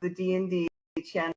the D&D channel.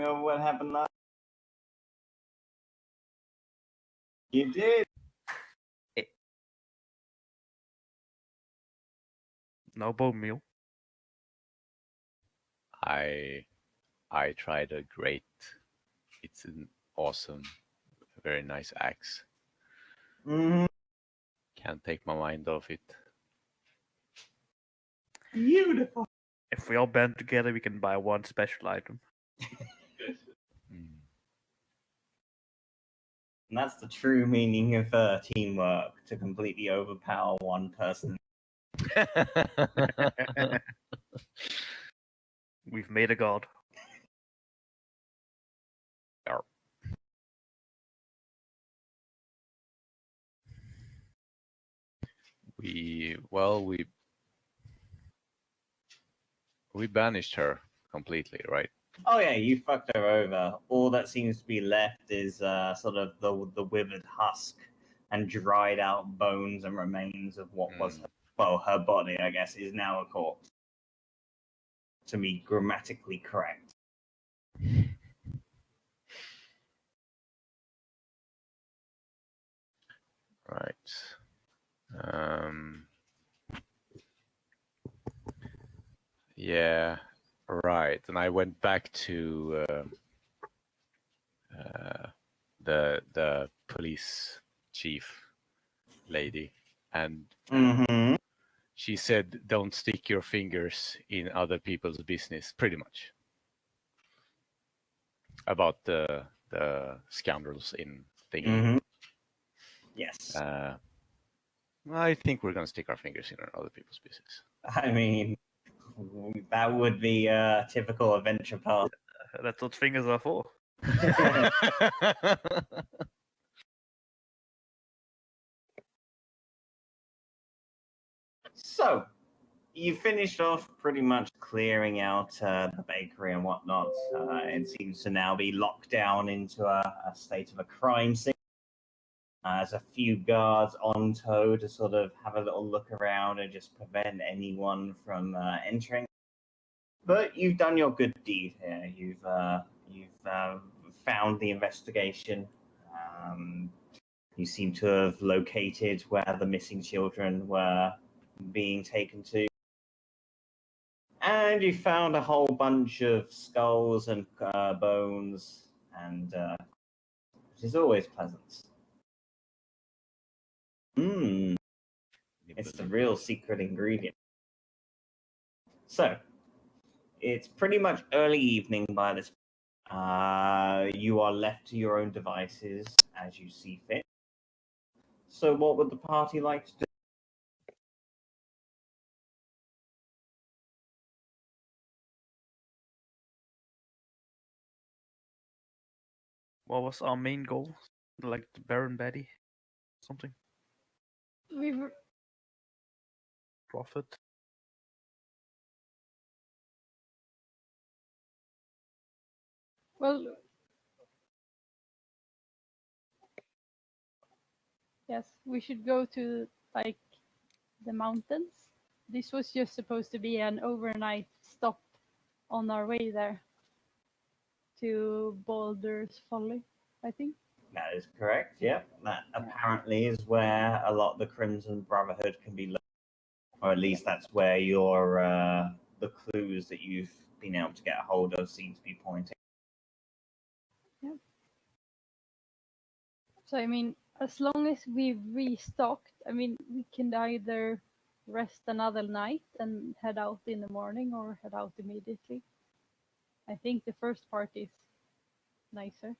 What happened last? You did. No bone meal. I tried a great. It's an awesome, very nice axe. Mm-hmm. Can't take my mind off it. Beautiful. If we all band together, we can buy one special item. And that's the true meaning of teamwork, to completely overpower one person. We've made a god. We banished her completely, right? Oh yeah, you fucked her over. All that seems to be left is sort of the withered husk and dried out bones and remains of what was her body, I guess, is now a corpse. To be grammatically correct. Right. Yeah, right. And I went back to the police chief lady, and Mm-hmm. she said, "Don't stick your fingers in other people's business." Pretty much about the scoundrels in thingy. Mm-hmm. Yes. I think we're gonna stick our fingers in other people's business. I mean, that would be a typical adventure path. That's what fingers are for. So, you finished off pretty much clearing out the bakery and whatnot. It seems to now be locked down into a state of a crime scene. There's a few guards on tow to sort of have a little look around and just prevent anyone from entering. But you've done your good deed here. You've found the investigation. Um, you seem to have located where the missing children were being taken to. And you found a whole bunch of skulls and bones, and which is always pleasant. Mmm, it's the real secret ingredient. So, it's pretty much early evening by this. You are left to your own devices as you see fit. So, what would the party like to do? What was our main goal? Like the Baron Betty? Something? We were, Profit? well, yes, we should go to like the mountains. This was just supposed to be an overnight stop on our way there to Boulder's Folly, I think. That is correct, yeah. That apparently is where a lot of the Crimson Brotherhood can be located, or at least that's where your the clues that you've been able to get a hold of seem to be pointing. Yeah. So I mean, as long as we've restocked, I mean, we can either rest another night and head out in the morning or head out immediately. I think the first part is nicer.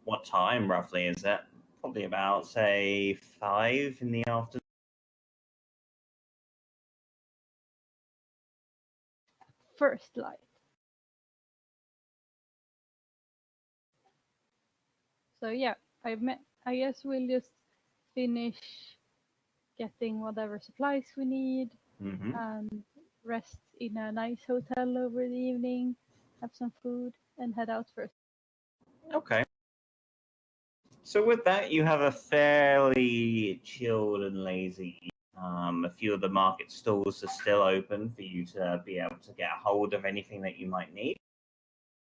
What time roughly is it? Probably about, say, 5 in the afternoon. First light. So yeah, I guess we'll just finish getting whatever supplies we need Mm-hmm. and rest in a nice hotel over the evening, have some food, and head out first. Okay. So with that, you have a fairly chilled and lazy. A few of the market stalls are still open for you to be able to get a hold of anything that you might need.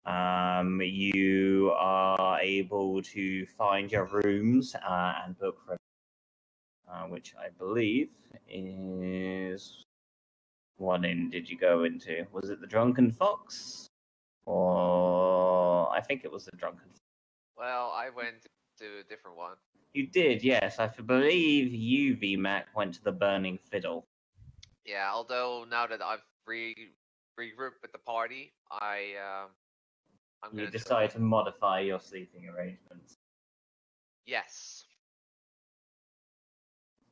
You are able to find your rooms and book for, which I believe is what inn did you go into? Was it the Drunken Fox, or I think it was the Drunken Fox. Well, I went to a different one. You did, yes. I believe you, VMAC, went to the Burning Fiddle. Yeah, although now that I've regrouped with the party, I'm You gonna decided to modify your sleeping arrangements. Yes.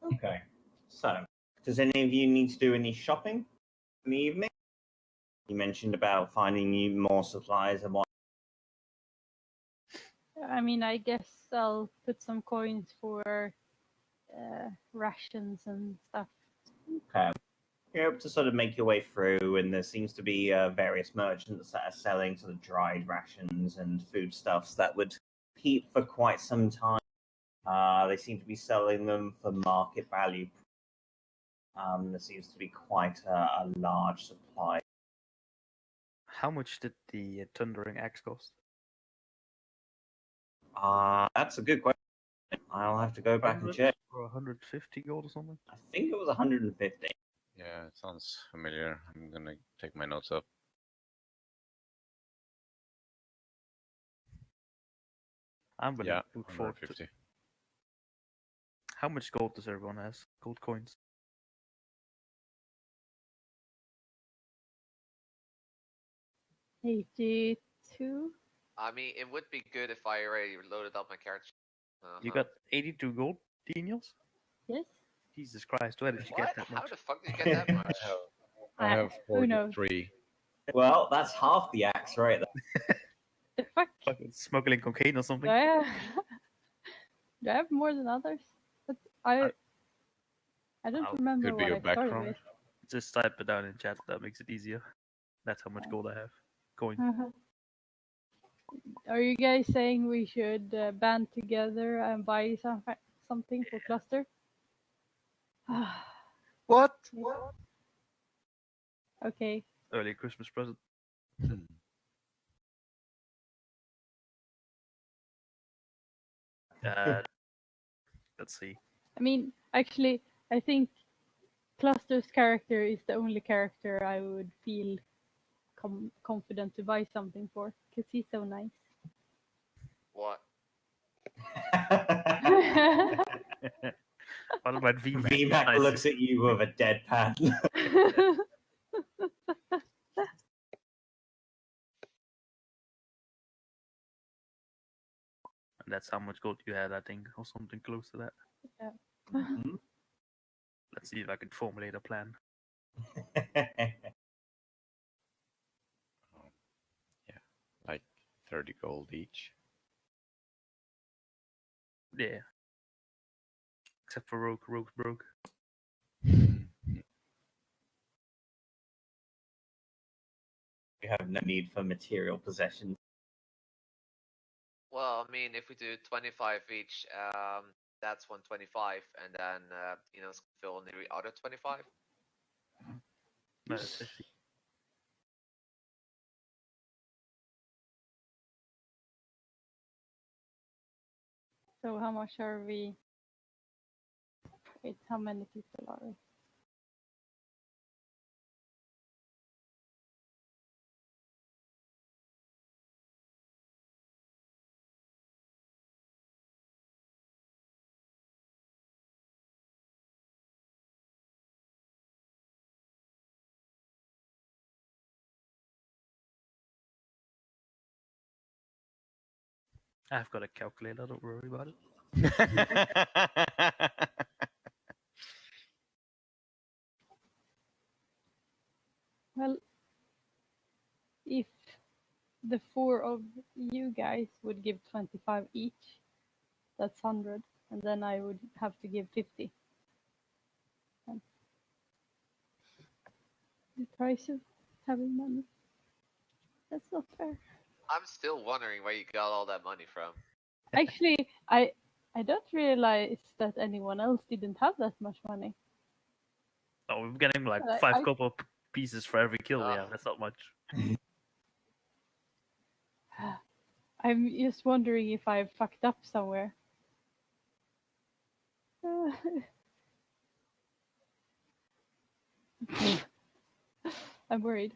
Okay. So, does any of you need to do any shopping in the evening? You mentioned about finding you more supplies and what. I mean, I guess I'll put some coins for rations and stuff. Okay. You're able to sort of make your way through, and there seems to be various merchants that are selling sort of dried rations and foodstuffs that would keep for quite some time. They seem to be selling them for market value. There seems to be quite a large supply. How much did the Thundering Axe cost? That's a good question. I'll have to go back and 100 check. or 150 gold or something. I think it was 150. Yeah, it sounds familiar. I'm gonna take my notes up. I'm willing Yeah, to put forward. 150. How much gold does everyone has? Gold coins. $82. I mean, it would be good if I already loaded up my character. You got 82 gold, Daniels? Yes. Jesus Christ, where did you What? get that How much? the fuck did you get that much? I have Who knows? 43. Well, that's half the axe right there. The fuck? Fucking smuggling cocaine or something? Do I, do I have more than others? But I don't Oh, remember could be what your I started background. with. Just type it down in chat, that makes it easier. That's how much gold I have. Coin. Are you guys saying we should band together and buy something for cluster? What? Okay. Early Christmas present. Let's see. I mean, actually, I think Cluster's character is the only character I would feel confident to buy something for, because he's so nice. What? What about VMAX? VMAC Nice. looks at you with a deadpan. And that's how much gold you had, I think, or something close to that. Yeah. Mhm. Let's see if I can formulate a plan. Like 30 gold each. Yeah. Except for Rogue. Rogue's broke. You have no need for material possessions. Well, I mean, if we do 25 each, that's 125, and then fill in the other 25. No, it's 50. So how much are we? Wait, how many people are we? I've got a calculator, don't worry about it. Well, if the four of you guys would give 25 each, that's 100, and then I would have to give 50. And the price of having money. That's not fair. I'm still wondering where you got all that money from. Actually, I don't realize that anyone else didn't have that much money. Oh, we're getting like I- 5 I- copper pieces for every kill. Yeah, Oh. that's not much. I'm just wondering if I fucked up somewhere. I'm worried.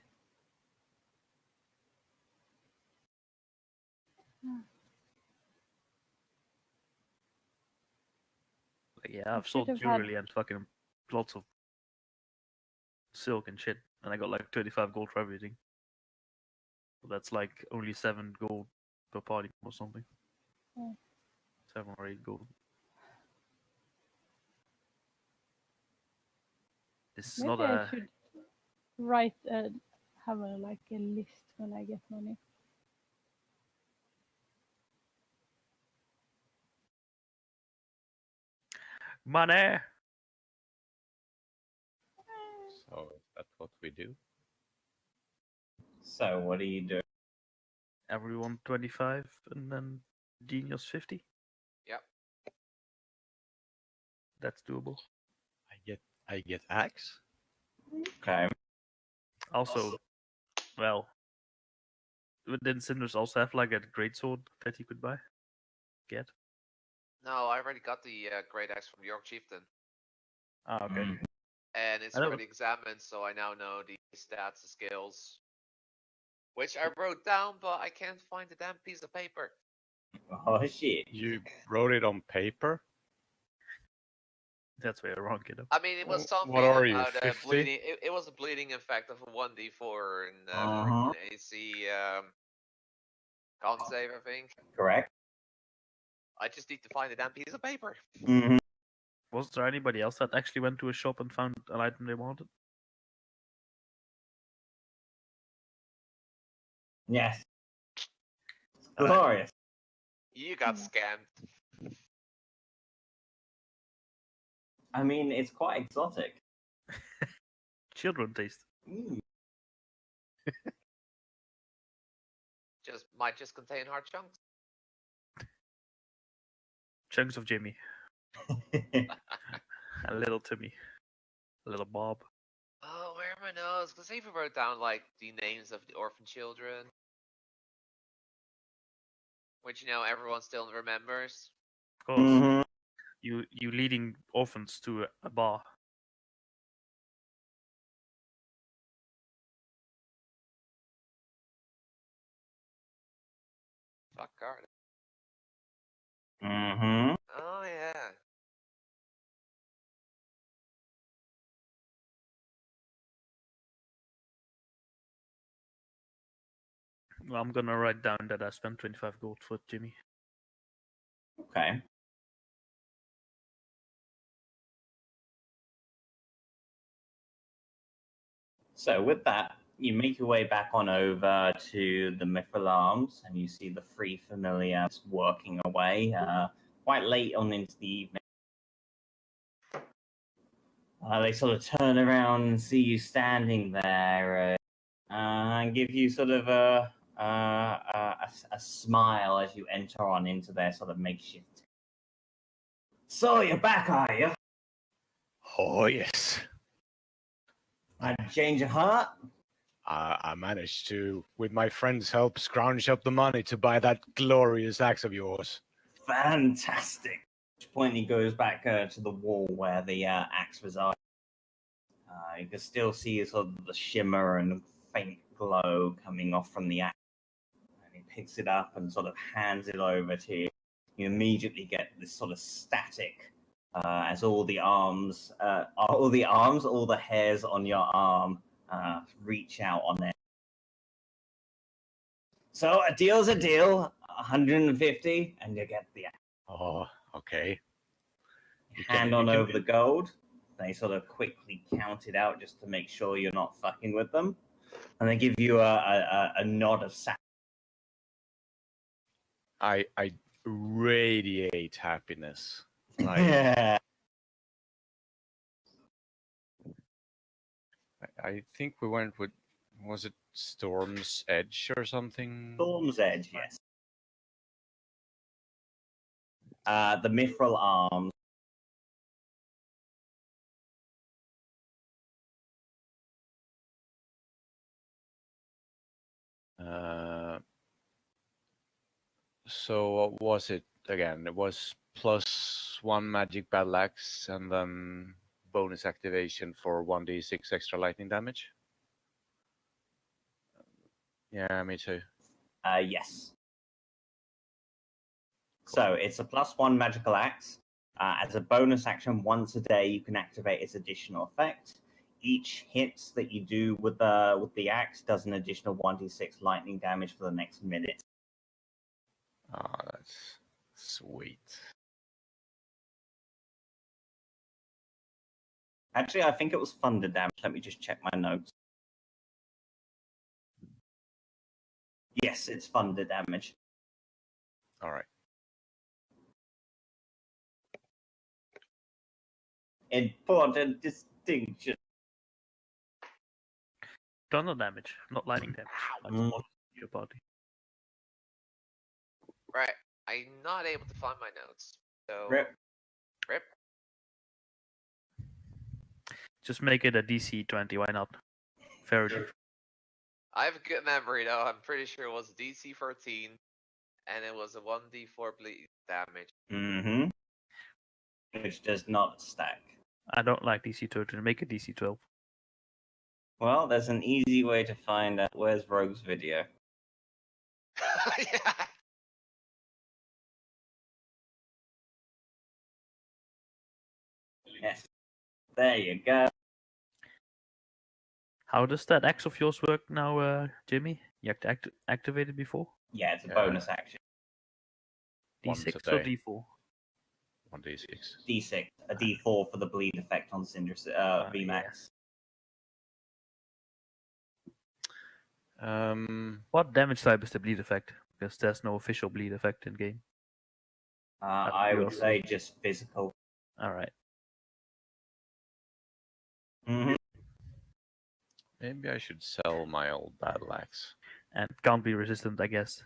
Like, yeah, I've should sold have had- jewelry and fucking lots of silk and shit, and I got like 35 gold for everything. So that's like only 7 gold per party or something. Yeah. 7 or 8 gold. This is Maybe not I a. should write have a list when I get money. Money! So is that what we do? So what do you do? Everyone 25 and then Genius 50. Yep. That's doable. I get axe. Okay. Also, well, didn't Cinders also have like a great sword that you could buy? get? No, I already got the Great Axe from York Chieftain. Ah, okay. And it's I know. already examined, so I now know the stats and skills. Which I wrote down, but I can't find the damn piece of paper. Oh shit! You wrote it on paper? That's where you're wrong, kiddo. I mean, it was something What are you, about 50? bleeding. It was a bleeding effect of a 1d4 and Uh-huh. freaking AC con save, I think. Correct. I just need to find the damn piece of paper. Mm-hmm. Was there anybody else that actually went to a shop and found an item they wanted? Yes. Alright. Glorious. You got Yeah. scammed. I mean, it's quite exotic. Children taste. Mm. Might just contain hard chunks. Chunks of Jimmy. A little Timmy. A little Bob. Oh, where are my notes? Because I even wrote down like the names of the orphan children, which everyone still remembers. Of course. Mhm. You leading orphans to a bar. Fuck card. Mhm. Oh yeah. Well, I'm gonna write down that I spent 25 gold for Jimmy. Okay. So with that, you make your way back on over to the Mithril Arms, and you see the three familiars working away, quite late on into the evening. They sort of turn around and see you standing there, and give you sort of a smile as you enter on into their sort of makeshift. So you're back, are you? Oh, yes. Had a change of heart? I managed to, with my friend's help, scrounge up the money to buy that glorious axe of yours. Fantastic. At which point he goes back to the wall where the axe resides. You can still see sort of the shimmer and faint glow coming off from the axe. And he picks it up and sort of hands it over to you. You immediately get this sort of static as all the hairs on your arm reach out on it. So a deal's a deal, 150, and you get the axe. Oh, okay. Hand on over the gold. They sort of quickly count it out just to make sure you're not fucking with them. And they give you a nod of satisfaction. I radiate happiness. Like, Yeah. I think we went with, was it Storm's Edge or something? Storm's Edge, yes. The Mithril Arms. So what was it again? It was +1 magic battle axe and then bonus activation for 1d6 extra lightning damage. Yeah, me too. Yes. So it's a +1 magical axe. As a bonus action, once a day, you can activate its additional effect. Each hit that you do with the axe does an additional 1d6 lightning damage for the next minute. Ah, that's sweet. Actually, I think it was thunder damage. Let me just check my notes. Yes, it's thunder damage. All right. Important distinction. Thunder damage, not lightning damage. Like Mm. your body. Right. I'm not able to find my notes. So Rip. Rip. Just make it a DC 20. Why not? Very good. I have a good memory though. I'm pretty sure it was DC 13. and it was a 1d4 bleed damage. Mm-hmm. Which does not stack. I don't like DC 13. Make it DC 12. Well, there's an easy way to find out. Where's Rogue's video? Yeah. Yes. There you go. How does that axe of yours work now, Jimmy? You have to activate it before? Yeah, it's a bonus action. Once a D6 or day. D4? 1d6. D6. A D4 for the bleed effect on Syndra VMAX. What damage type is the bleed effect? Because there's no official bleed effect in game. I would say just physical. Alright. Mm-hmm. Maybe I should sell my old battle axe. And can't be resistant, I guess.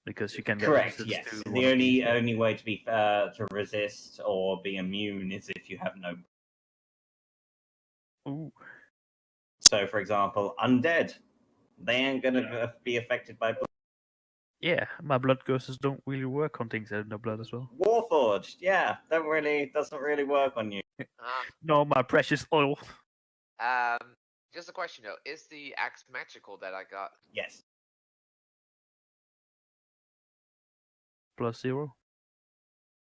Because you can get Correct, resistance yes. to The one of these. only way to be to resist or be immune is if you have no. Ooh. So, for example, undead, they ain't gonna be affected by blood. Yeah, my blood curses don't really work on things that have no blood as well. Warforged, yeah, doesn't really work on you. No, my precious oil. Just a question though: is the axe magical that I got? Yes. +0.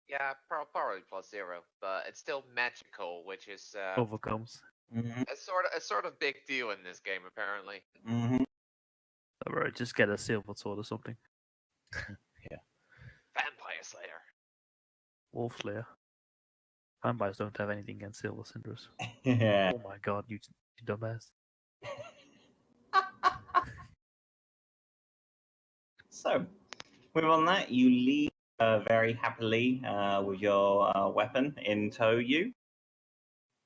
Yeah, probably +0, but it's still magical, which is Overcomes. Mm-hmm. a sort of big deal in this game apparently. Mm-hmm. Alright, just get a silver sword or something. Vampire Slayer. Wolf Slayer. Vampires don't have anything against silver cinders. Yeah. Oh my god, you dumbass. So, with on that, you leave very happily with your weapon in tow. You.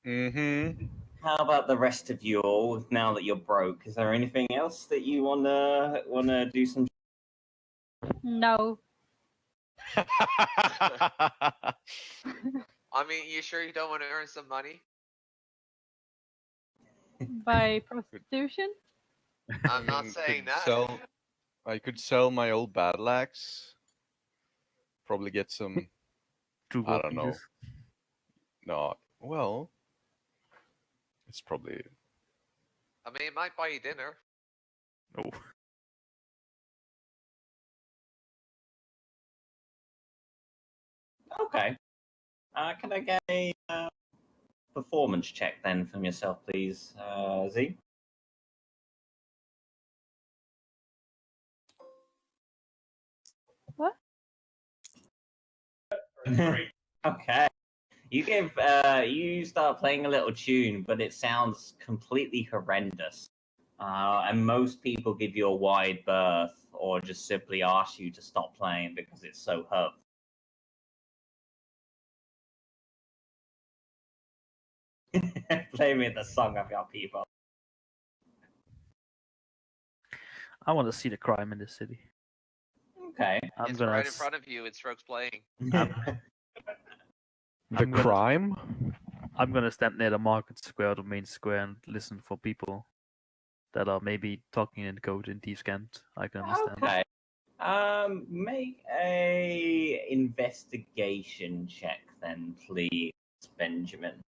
Mm-hmm. How about the rest of you all? Now that you're broke, is there anything else that you wanna do some? No. I mean, you sure you don't want to earn some money? By prostitution? I'm not saying that. I could sell my old battle axe. Probably get some. True I don't know. pieces. No, well, it's probably. I mean, it might buy you dinner. Oh. Okay. Can I get a performance check then from yourself, please, Z? What? Okay. You start playing a little tune, but it sounds completely horrendous. And most people give you a wide berth or just simply ask you to stop playing because it's so hurtful. Play me the song of your people. I want to see the crime in this city. Okay. It's right in front of you. It's Strokes playing. The crime? I'm gonna stand near the market square, the main square, and listen for people that are maybe talking in code in Thieves' Cant. I can understand. Okay. Make a investigation check then, please, Benjamin.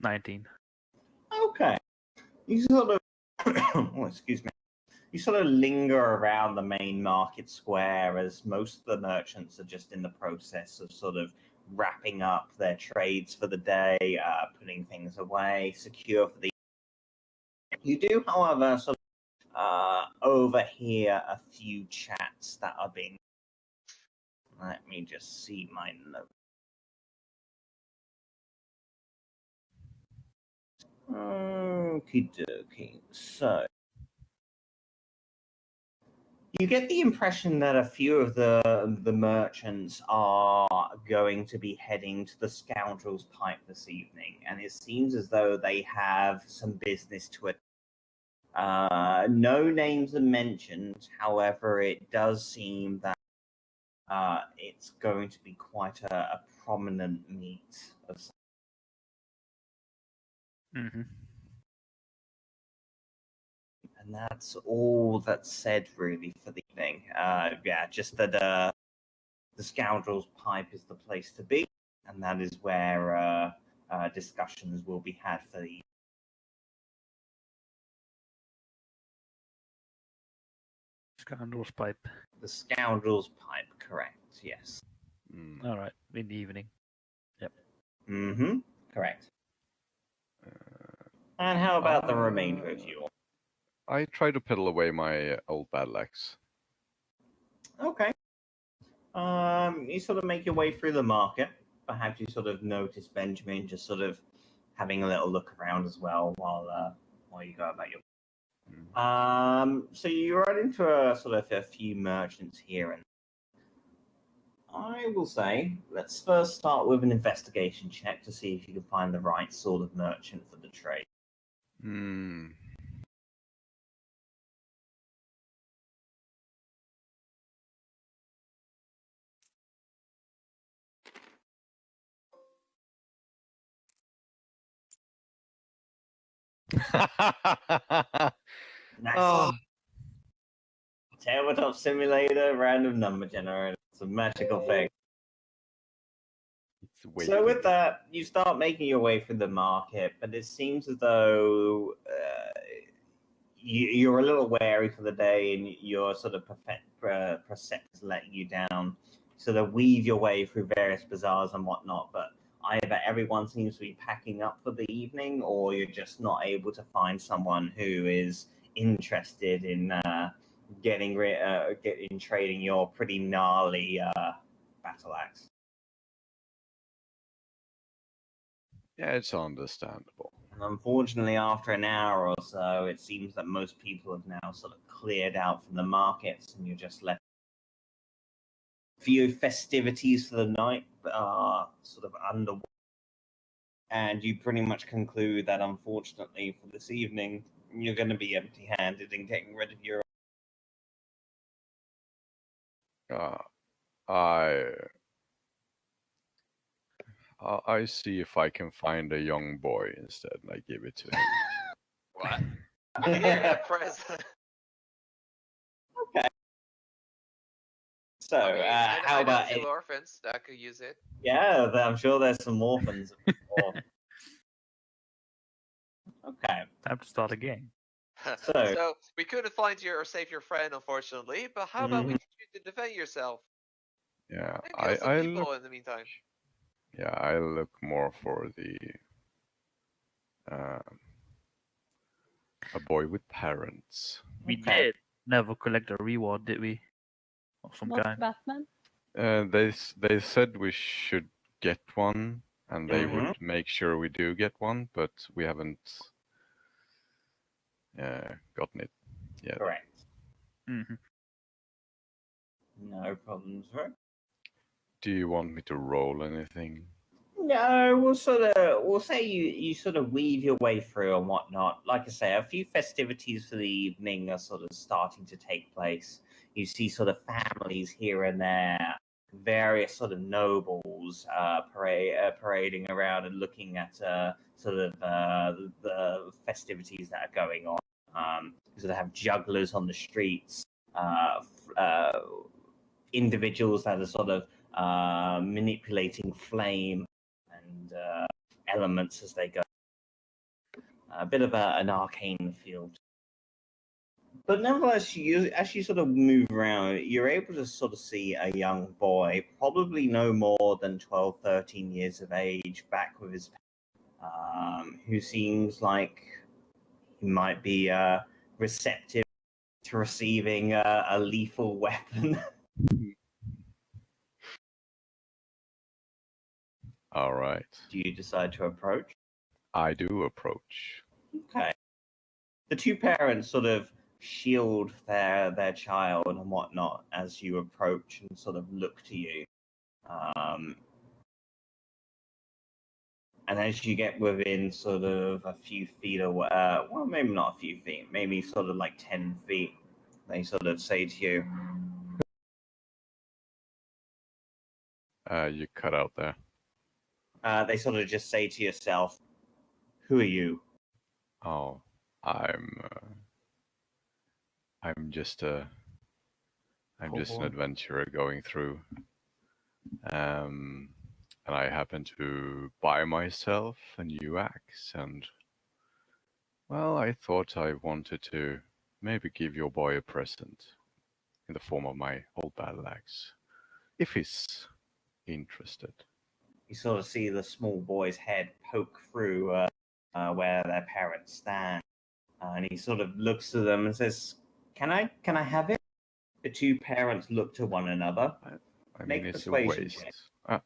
19. Okay. You sort of, oh, excuse me. You sort of linger around the main market square as most of the merchants are just in the process of sort of wrapping up their trades for the day, putting things away, secure for the. You do, however, sort of overhear a few chats that are being. Let me just see my notes. Okie dokie. So, you get the impression that a few of the merchants are going to be heading to the Scoundrel's Pipe this evening, and it seems as though they have some business to it. No names are mentioned, however, it does seem that it's going to be quite a prominent meet of some. Mm-hmm. And that's all that's said, really, for the evening. Yeah, just that the Scoundrel's Pipe is the place to be, and that is where discussions will be had for the Scoundrel's Pipe. The Scoundrel's Pipe, correct, yes. All right, in the evening. Yep. Mm-hmm, correct. And how about the remainder of you? I try to pedal away my old battle axe. Okay. You sort of make your way through the market. Perhaps you sort of notice Benjamin just sort of having a little look around as well while you go about your. So you run into a sort of a few merchants here, and I will say, let's first start with an investigation check to see if you can find the right sort of merchant for the trade. Hmm. Nice. Oh. Tabletop simulator, random number generator. It's a magical thing. So with that, you start making your way through the market, but it seems as though you're a little wary for the day, and your sort of perceptions letting you down. Sort of weave your way through various bazaars and whatnot, but either everyone seems to be packing up for the evening, or you're just not able to find someone who is interested in getting trading your pretty gnarly battle axe. Yeah, it's understandable. And unfortunately, after an hour or so, it seems that most people have now sort of cleared out from the markets, and you're just left. Few festivities for the night are sort of underway, and you pretty much conclude that unfortunately for this evening, you're going to be empty-handed and getting rid of your. I see if I can find a young boy instead, and I give it to him. What? Yeah, present. Okay. So, I mean, how I know about two orphans that could use it. Yeah, I'm sure there's some orphans. Okay. Time to start a game. So we couldn't find you or save your friend, unfortunately. But how about we teach you to defend yourself? Yeah, And kill some I people look. in the meantime. Yeah, I look more for the a boy with parents. We did never collect a reward, did we? Of some Not kind. Batman. They said we should get one, and they would make sure we do get one, but we haven't gotten it yet. Correct. Mm-hmm. No problems, right? Do you want me to roll anything? No, we'll say you sort of weave your way through and whatnot. Like I say, a few festivities for the evening are sort of starting to take place. You see sort of families here and there, various sort of nobles parading around and looking at the festivities that are going on. You sort of have jugglers on the streets, individuals that are sort of manipulating flame and elements as they go. A bit of an arcane field. But nevertheless, as you sort of move around, you're able to sort of see a young boy, probably no more than 12, 13 years of age, back with his who seems like he might be receptive to receiving a lethal weapon. All right. Do you decide to approach? I do approach. Okay. The two parents sort of shield their child and whatnot as you approach and sort of look to you. And as you get within sort of a few feet away, well, maybe not a few feet, maybe sort of like 10 feet, they sort of say to you, You cut out there. they sort of just say to yourself, who are you? Oh, I'm I'm just an Cowboy. adventurer going through, and I happen to buy myself a new axe, and well, I thought I wanted to maybe give your boy a present in the form of my old battle axe, if he's interested. You sort of see the small boy's head poke through where their parents stand, and he sort of looks to them and says, "Can I have it?" The two parents look to one another. I Make mean, it's a persuasion waste. check.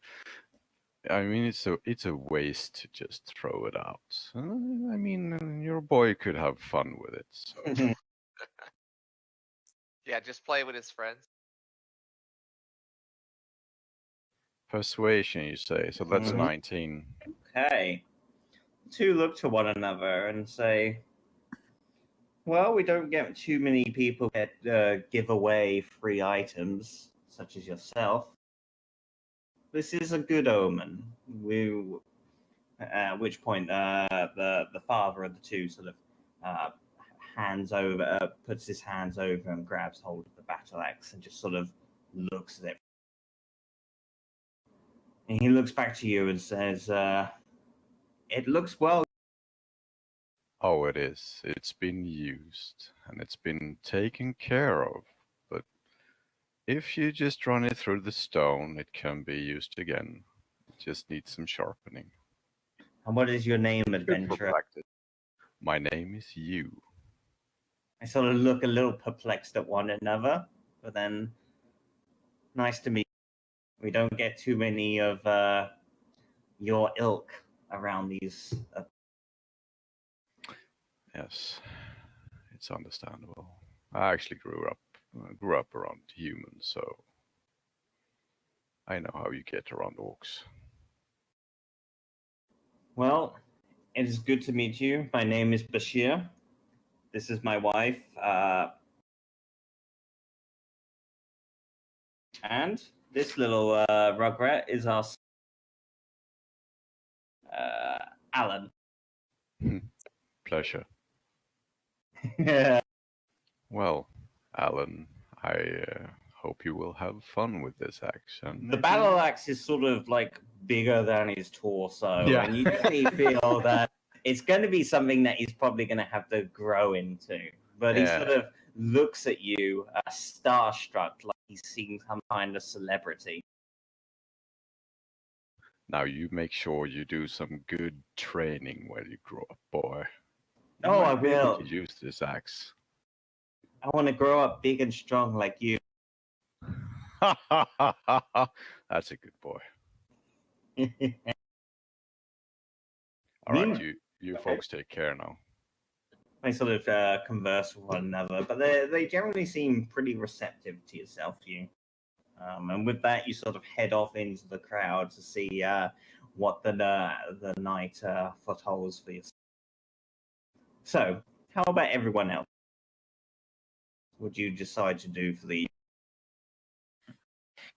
I mean, it's a waste to just throw it out. I mean, your boy could have fun with it. So. Yeah, just play with his friends. Persuasion, you say? So that's Mhm. 19. Okay. Two look to one another and say, "Well, we don't get too many people that give away free items, such as yourself. This is a good omen." At which point, the father of the two sort of uh, puts his hands over and grabs hold of the battle axe and just sort of looks at it. And he looks back to you and says, "It looks well." Oh, it is. It's been used and it's been taken care of. But if you just run it through the stone, it can be used again. It just needs some sharpening. And what is your name, Good for adventurer? practice. My name is you. I sort of look a little perplexed at one another, but then, nice to meet you. We don't get too many of your ilk around these. Yes, it's understandable. I actually grew up around humans, so I know how you get around orcs. Well, it is good to meet you. My name is Bashir. This is my wife, and this little rugrat is our Alan. Pleasure. Yeah. Well, Alan, I hope you will have fun with this action. The battle axe is sort of like bigger than his torso, Yeah. and you definitely feel that it's going to be something that he's probably going to have to grow into. But he Yeah. sort of looks at you, starstruck, like he's seen some kind of celebrity. Now you make sure you do some good training when you grow up, boy. You Oh, might I be able will. to use this axe. I want to grow up big and strong like you. That's a good boy. All right, you folks take care now. They sort of converse with one another, but they generally seem pretty receptive to yourself, you. And with that, you sort of head off into the crowd to see what the night foretells for you. So, how about everyone else? What do you decide to do for the?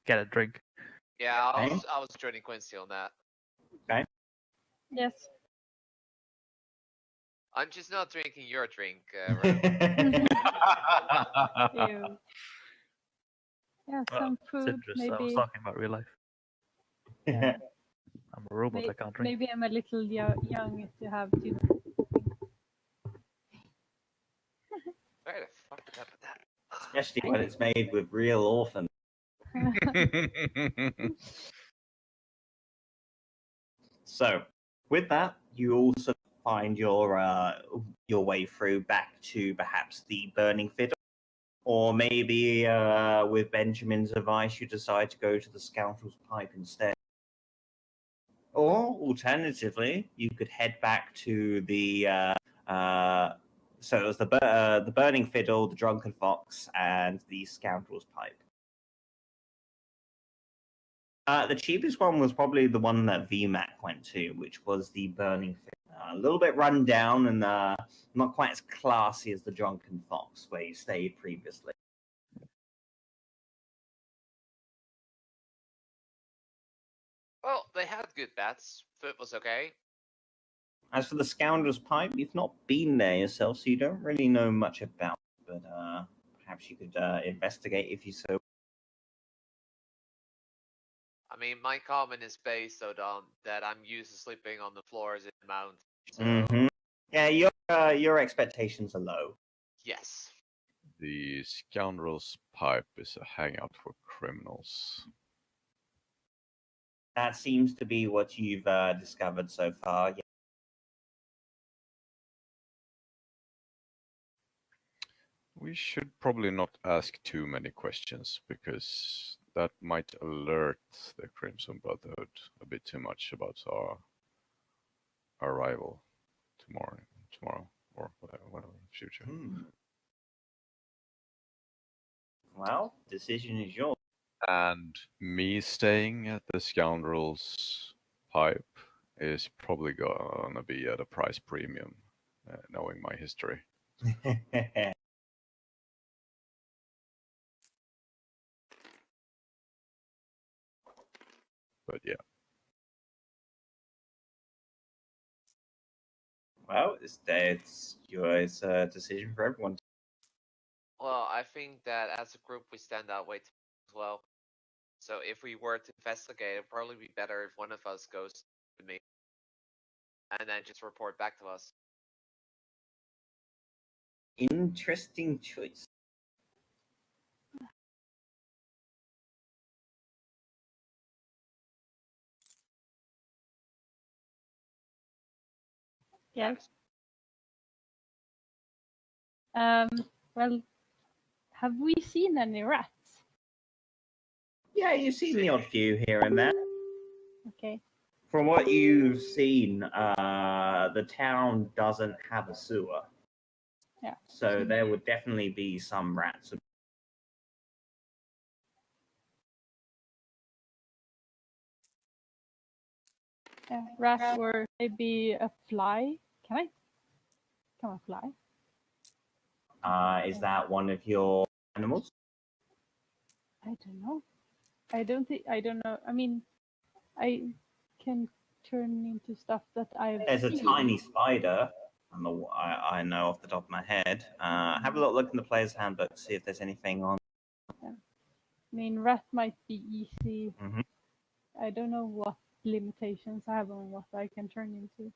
Get a drink. Yeah, I Okay. was joining Quincy on that. Okay. Yes. I'm just not drinking your drink. Ew. Yeah, some It's food, interesting. I was maybe. talking about real life. Yeah. I'm a robot. I can't drink. Maybe I'm a little young to have too. Where the fuck did I put that? Especially when it's made with real orphans. So, with that, you also find your way through back to perhaps the Burning Fiddle, or maybe with Benjamin's advice, you decide to go to the Scoundrel's Pipe instead. Or alternatively, you could head back to the so it was the Burning Fiddle, the Drunken Fox, and the Scoundrel's Pipe. The cheapest one was probably the one that VMAC went to, which was the Burning Fiddle. A little bit run down and not quite as classy as the Drunken Fox, where you stayed previously. Well, they had good bets. Food was okay. As for the Scoundrel's Pipe, you've not been there yourself, so you don't really know much about it. But perhaps you could investigate if you so. I mean, my comment is based on that I'm used to sleeping on the floors in the mountains. So Mm-hmm. Yeah, your expectations are low. yes. The scoundrel's pipe is a hangout for criminals. That seems to be what you've discovered so far. Yeah. We should probably not ask too many questions because that might alert the Crimson Brotherhood a bit too much about our arrival tomorrow or whatever future. Well, decision is yours. And me staying at the scoundrel's pipe is probably gonna be at a price premium, knowing my history. But yeah. Well, it's your decision for everyone. Well, I think that as a group we stand out way too much as well. So if we were to investigate, it'd probably be better if one of us goes to me and then just report back to us. Interesting choice. Yes. Well, have we seen any rats? Yeah, you've seen the odd few here and there. Okay. From what you've seen, the town doesn't have a sewer. Yeah. So there would definitely be some rats. Yeah, rat or maybe a fly. Can I? Can I fly? Is that one of your animals? I don't know. I don't think. I don't know. I mean, I can turn into stuff that I've There's a seen. tiny spider. I know off the top of my head. Have a little look in the player's handbook, see if there's anything on. Yeah. I mean, rat might be easy. Mhm. I don't know what limitations I have on what I can turn into.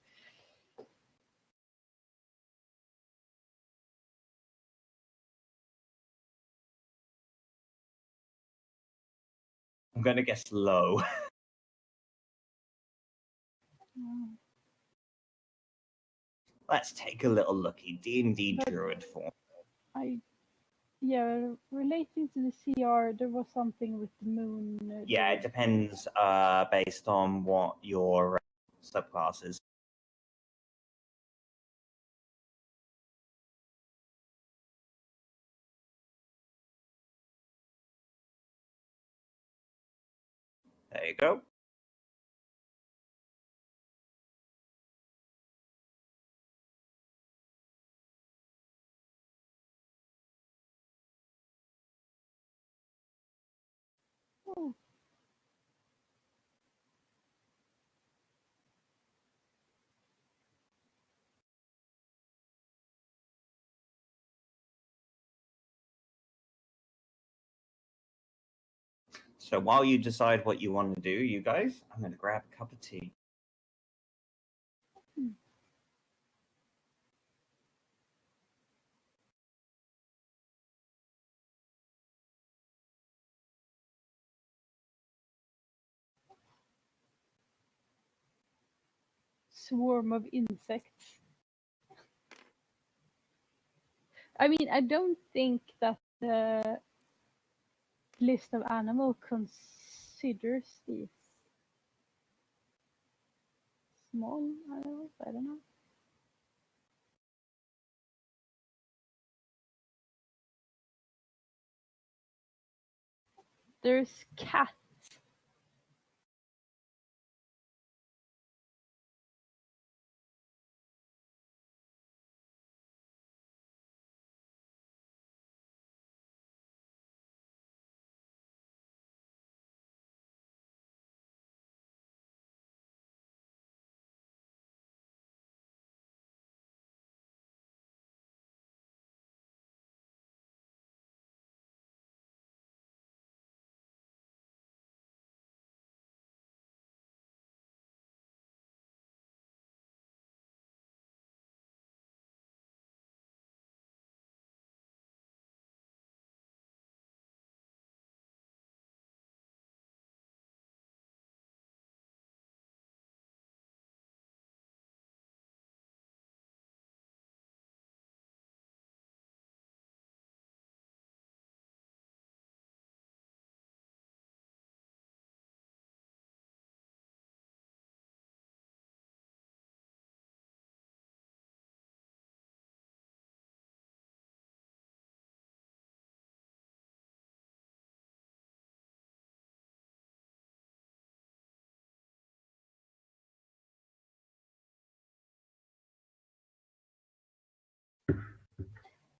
I'm going to guess low. Mm. Let's take a little looky. D&D But- druid form. Yeah, relating to the CR, there was something with the moon. Yeah, it depends based on what your subclass is. There you go. Oh. So while you decide what you want to do, you guys, I'm going to grab a cup of tea. Swarm of insects. I mean, I don't think that the list of animal considers these small animals. I don't know. There's cats.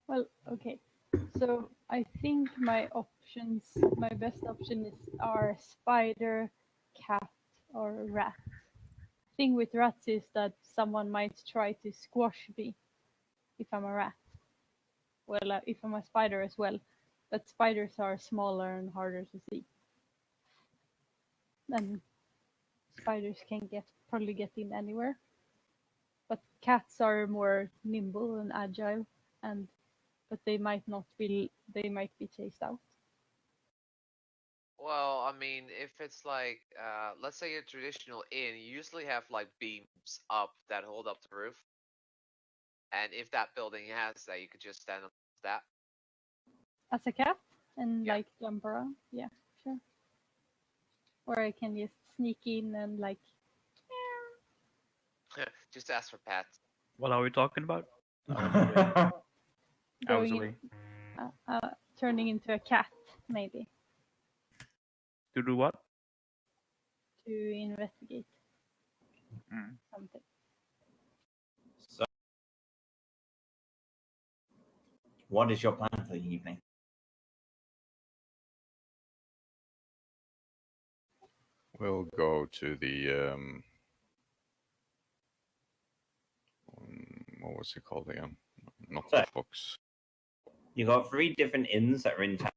Well, okay. So I think my best option are spider, cat, or rat. Thing with rats is that someone might try to squash me if I'm a rat. Well, if I'm a spider as well, but spiders are smaller and harder to see. And spiders can probably get in anywhere. But cats are more nimble and agile, but they might be chased out. Well, I mean, if it's like, let's say a traditional inn, you usually have like beams up that hold up the roof. And if that building has that, you could just stand on that. As a cat and Yeah. like jump around, yeah, sure. Or I can just sneak in and like, Just ask for pets. What are we talking about? I was away. I was going away. turning into a cat maybe To do what? to investigate something. So, what is your plan for the evening? We'll go to the what was it called again? Not So- the Fox. You got 3 different inns that are in town.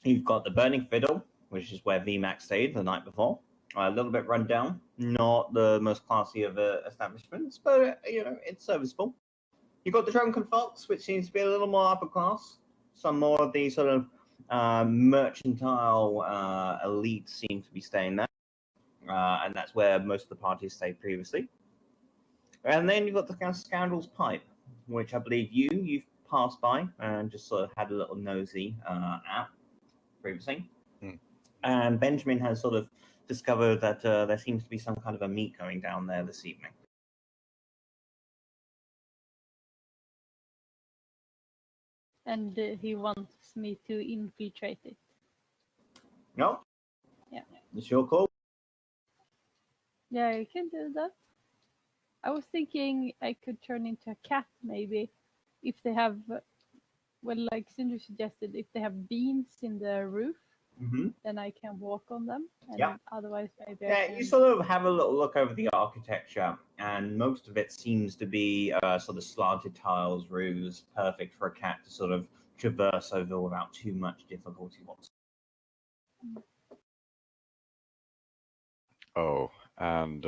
You've got the Burning Fiddle, which is where VMAX stayed the night before. A little bit run down, not the most classy of establishments, but it's serviceable. You've got the Drunken Fox, which seems to be a little more upper class. Some more of the sort of mercantile elite seem to be staying there, and that's where most of the parties stayed previously. And then you've got the kind of Scoundrel's Pipe, which I believe you've passed by and just sort of had a little nosy at previously. And Benjamin has sort of discovered that there seems to be some kind of a meet going down there this evening. And he wants me to infiltrate it. No? Yeah. It's your call. Yeah, I can do that. I was thinking I could turn into a cat maybe if they have, well, like Cinder suggested, if they have beams in the roof, then I can walk on them. And Yeah. otherwise, maybe I Yeah, can. you sort of have a little look over the architecture, and most of it seems to be sort of slanted tiles, roofs, perfect for a cat to sort of traverse over without too much difficulty whatsoever. Oh, and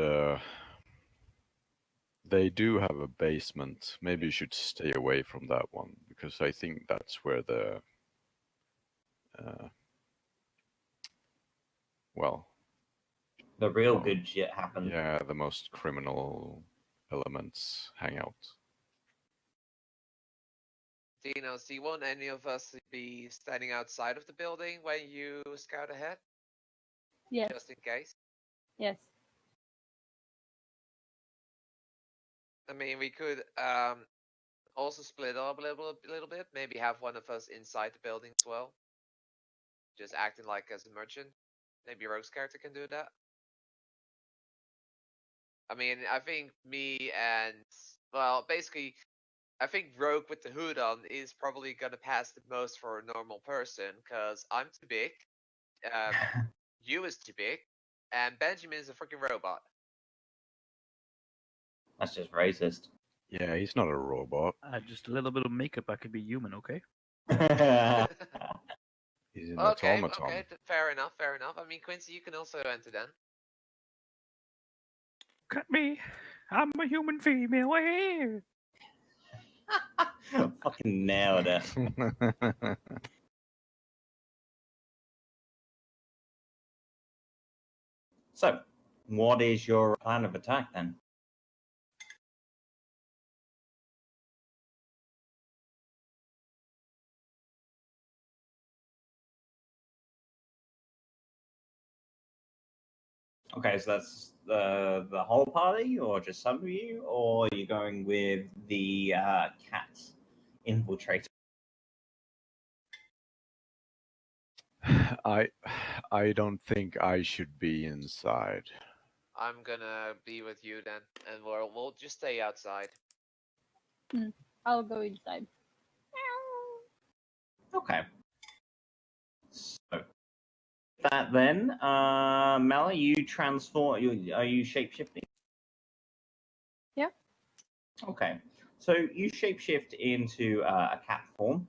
they do have a basement. Maybe you should stay away from that one because I think that's where the The real good shit happens. Yeah, the most criminal elements hang out. Dinos, do you want any of us to be standing outside of the building when you scout ahead? Yes. Just in case? Yes. I mean, we could also split up a little bit. Maybe have one of us inside the building as well. Just acting like as a merchant. Maybe Rogue's character can do that. I mean, I think me and, well, basically, I think Rogue with the hood on is probably gonna pass the most for a normal person, because I'm too big, you is too big, and Benjamin is a freaking robot. That's just racist. Yeah, he's not a robot. Just a little bit of makeup, I could be human, okay? He's an Okay, automaton. okay, fair enough, fair enough. I mean, Quincy, you can also enter then. Cut me. I'm a human female. Hey. Fucking nailed it. So, what is your plan of attack then? Okay, so that's the whole party, or just some of you, or are you going with the cat infiltrator? I don't think I should be inside. I'm gonna be with you then, and we'll just stay outside. I'll go inside. Okay. So that then, Mel, you transform. Are you shapeshifting? Yeah. Okay. So you shapeshift into a cat form,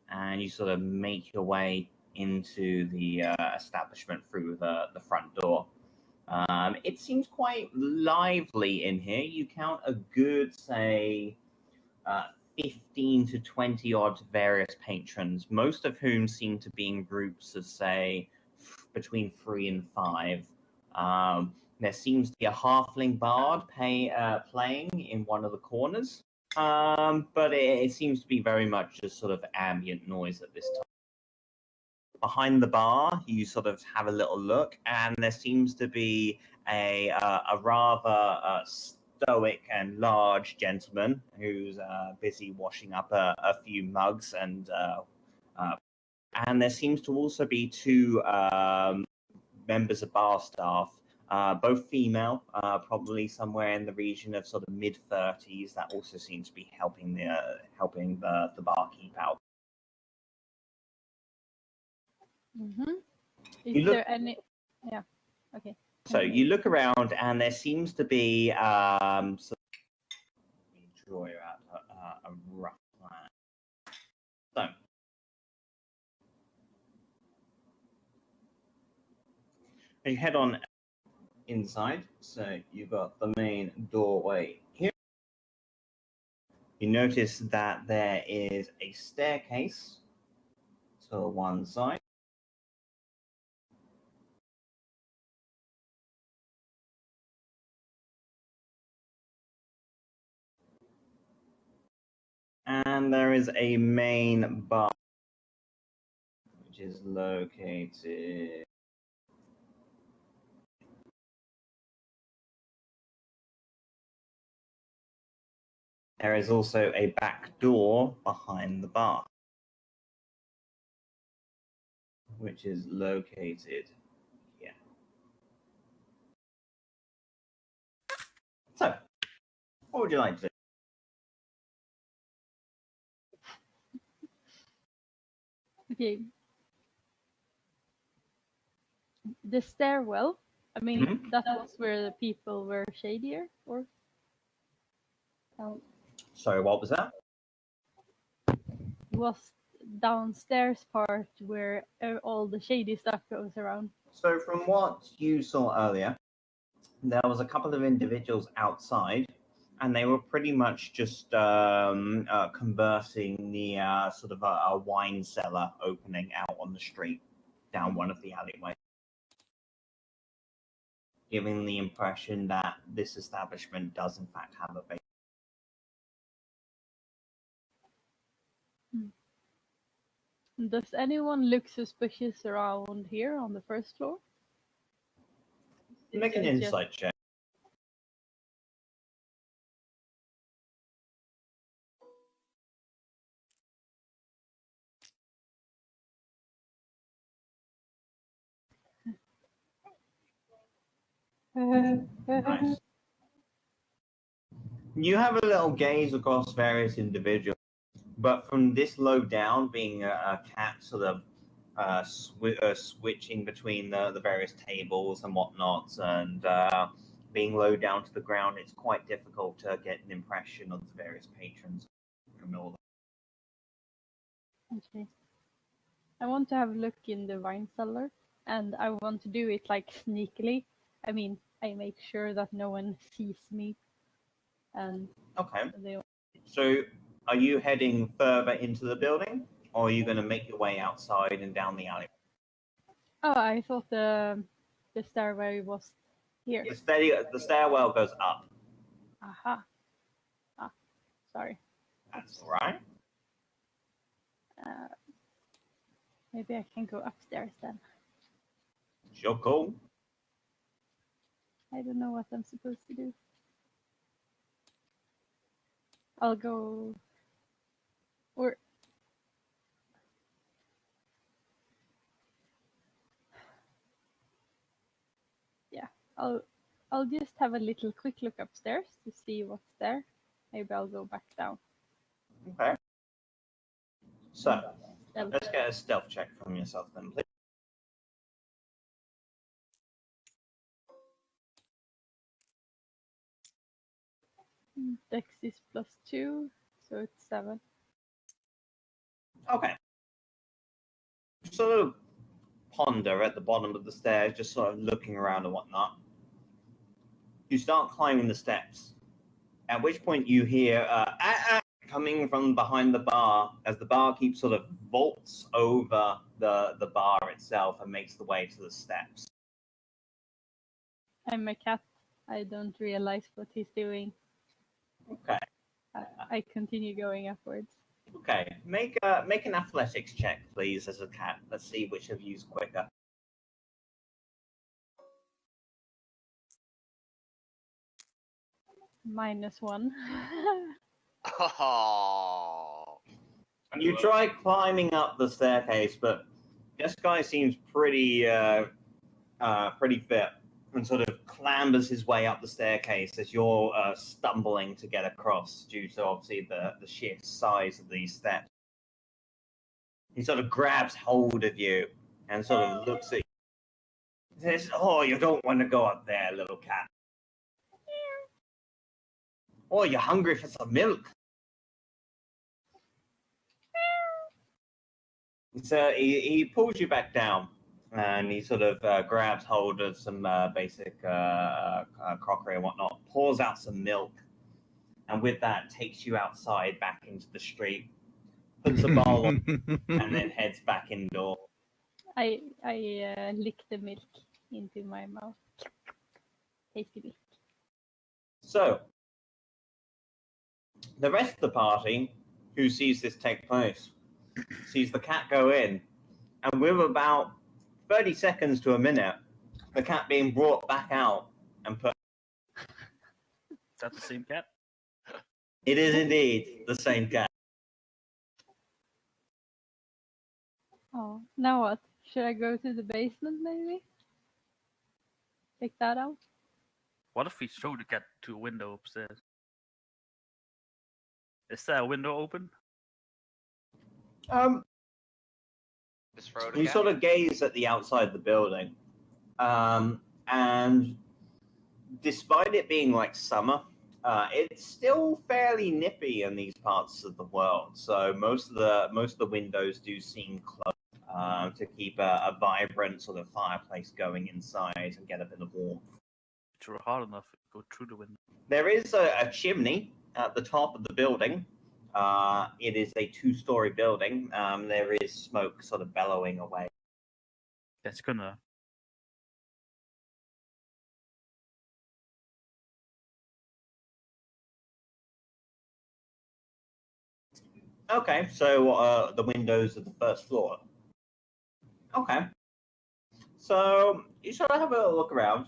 and you sort of make your way into the establishment through the front door. It seems quite lively in here. You count a good, say, 15 to 20 odd various patrons, most of whom seem to be in groups of, say, between 3 and 5. There seems to be a halfling bard playing in one of the corners, but it seems to be very much just sort of ambient noise at this time. Behind the bar, you sort of have a little look, and there seems to be a rather stoic and large gentleman who's busy washing up a few mugs, and there seems to also be two members of bar staff, both female, probably somewhere in the region of sort of mid-30s. That also seems to be helping the barkeep out. Mm-hmm. You Is look- there any? Yeah. Okay. So you look around, and there seems to be let me draw you out a rough plan. So you head on inside. So you've got the main doorway here. You notice that there is a staircase to one side. And there is a main bar, which is located. There is also a back door behind the bar, which is located here. So, what would you like to do? Okay. The stairwell. I mean, Mhm. that was where the people were shadier, or? Sorry, what was that? Was downstairs part where all the shady stuff goes around. So, from what you saw earlier, there was a couple of individuals outside, and they were pretty much just conversing near sort of a wine cellar opening out on the street down one of the alleyways, giving the impression that this establishment does in fact have a basement. Does anyone look suspicious around here on the first floor? Make an It's just- insight check. Nice. You have a little gaze across various individuals, but from this low down, being a cat sort of switching between the various tables and whatnot, and being low down to the ground, it's quite difficult to get an impression of the various patrons and all that. Okay. I want to have a look in the wine cellar, and I want to do it like sneakily. I mean, I make sure that no one sees me, and Okay. they. So, are you heading further into the building, or are you going to make your way outside and down the alley? Oh, I thought the stairway was here. The stairwell goes up. Aha. Ah, sorry. That's all right. Maybe I can go upstairs then. Sure, cool. I don't know what I'm supposed to do. I'll go. Or. Yeah, I'll just have a little quick look upstairs to see what's there. Maybe I'll go back down. Okay. So, Stealth. let's get a stealth check from yourself then, please. Dex is +2, so it's 7. Okay. Sort of ponder at the bottom of the stairs, just sort of looking around and whatnot. You start climbing the steps, at which point you hear coming from behind the bar as the barkeep sort of vaults over the bar itself and makes the way to the steps. I'm a cat. I don't realize what he's doing. Okay. I continue going upwards. Okay. Make an athletics check, please, as a cat. Let's see which of you's quicker. -1. Oh. You try climbing up the staircase, but this guy seems pretty fit and sort of clambers his way up the staircase as you're stumbling to get across due to obviously the sheer size of these steps. He sort of grabs hold of you and sort of looks at you. He says, "Oh, you don't want to go up there, little cat. Oh, you're hungry for some milk." So he pulls you back down and he sort of grabs hold of some basic crockery and whatnot, pours out some milk, and with that takes you outside back into the street, puts a bowl on, and then heads back indoor. I lick the milk into my mouth. Tasty milk. So, the rest of the party, who sees this take place, sees the cat go in, and with about 30 seconds to a minute, the cat being brought back out and put. Is that the same cat? It is indeed the same cat. Oh, now what? Should I go to the basement maybe? Check that out? What if we throw the cat to a window upstairs? Is there a window open? Just throw the You cat. sort of gaze at the outside of the building, and despite it being like summer, it's still fairly nippy in these parts of the world. So most of the windows do seem closed to keep a vibrant sort of fireplace going inside and get a bit of warmth. Throw hard enough, go through the window. There is a chimney at the top of the building. It is a 2-story building. There is smoke sort of bellowing away. That's gonna. Okay, so the windows of the first floor. Okay. So you sort of have a look around.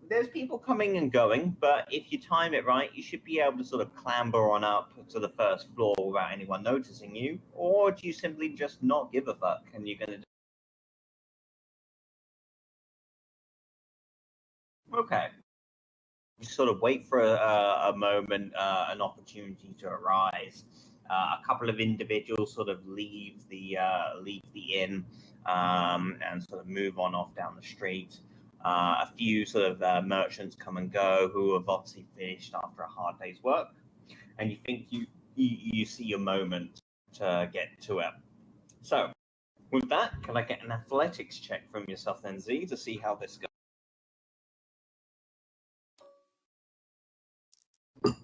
There's people coming and going, but if you time it right, you should be able to sort of clamber on up to the first floor without anyone noticing you. Or do you simply just not give a fuck and you're going to. Okay. You sort of wait for a moment, an opportunity to arise. A couple of individuals sort of leave the inn and sort of move on off down the street. A few sort of merchants come and go who have obviously finished after a hard day's work, and you think you see your moment to get to it. So, with that, can I get an athletics check from yourself then, Z, to see how this goes?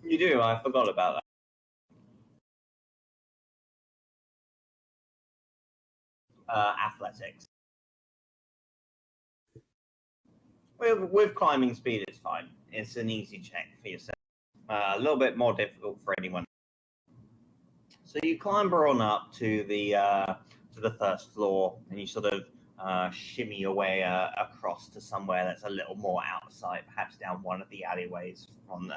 You do. I forgot about that. Athletics. With climbing speed, it's fine. It's an easy check for yourself. A little bit more difficult for anyone. So you clamber on up to the first floor, and you sort of shimmy your way across to somewhere that's a little more outside, perhaps down one of the alleyways on.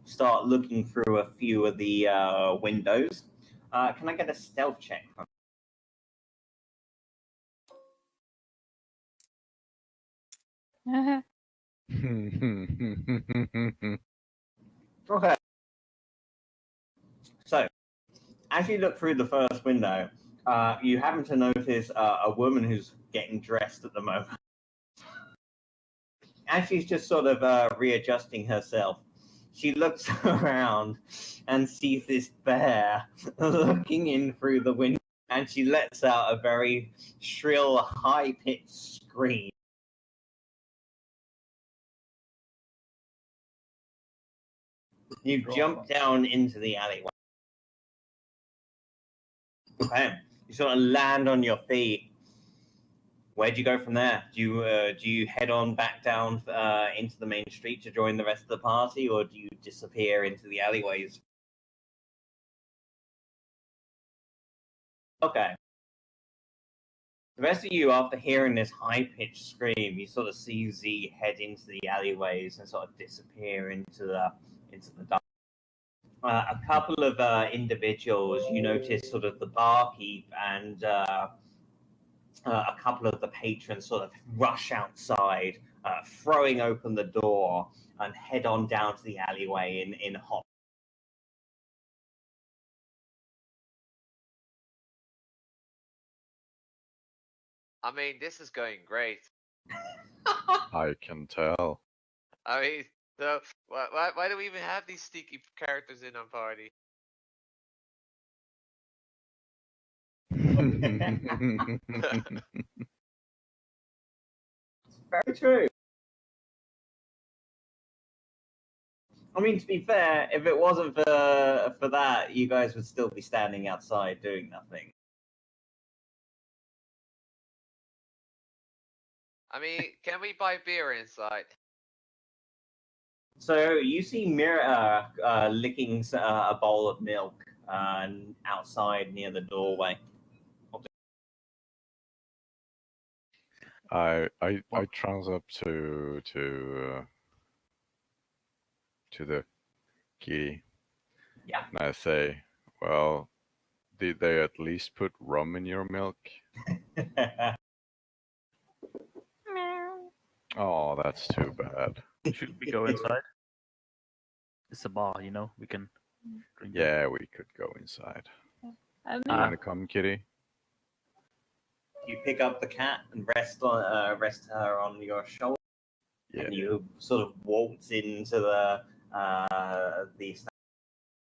Start looking through a few of the windows. Can I get a stealth check from? Okay. as you look through the first window, you happen to notice a woman who's getting dressed at the moment. As she's just sort of readjusting herself, she looks around and sees this bear looking in through the window, and she lets out a very shrill, high-pitched scream. You jump down into the alleyway. Okay. You sort of land on your feet. Where do you go from there? Do you head on back down into the main street to join the rest of the party, or do you disappear into the alleyways? Okay. The rest of you, after hearing this high-pitched scream, you sort of see Z head into the alleyways and sort of disappear into the dark. A couple of individuals, you notice sort of the barkeep and a couple of the patrons sort of rush outside, throwing open the door and head on down to the alleyway in hot. I mean, this is going great. I can tell. I mean, so why do we even have these sneaky characters in our party? Very true. I mean, to be fair, if it wasn't for that, you guys would still be standing outside doing nothing. I mean, can we buy beer inside? So you see Mira licking a bowl of milk outside near the doorway. I trans up to the kitty. Yeah. And I say, well, did they at least put rum in your milk? Oh, that's too bad. Should we go inside? It's a bar, you know. We can drink. Yeah, we could go inside. I mean, You wanna come, kitty? You pick up the cat and rest her on your shoulder, Yeah. and you sort of waltz into the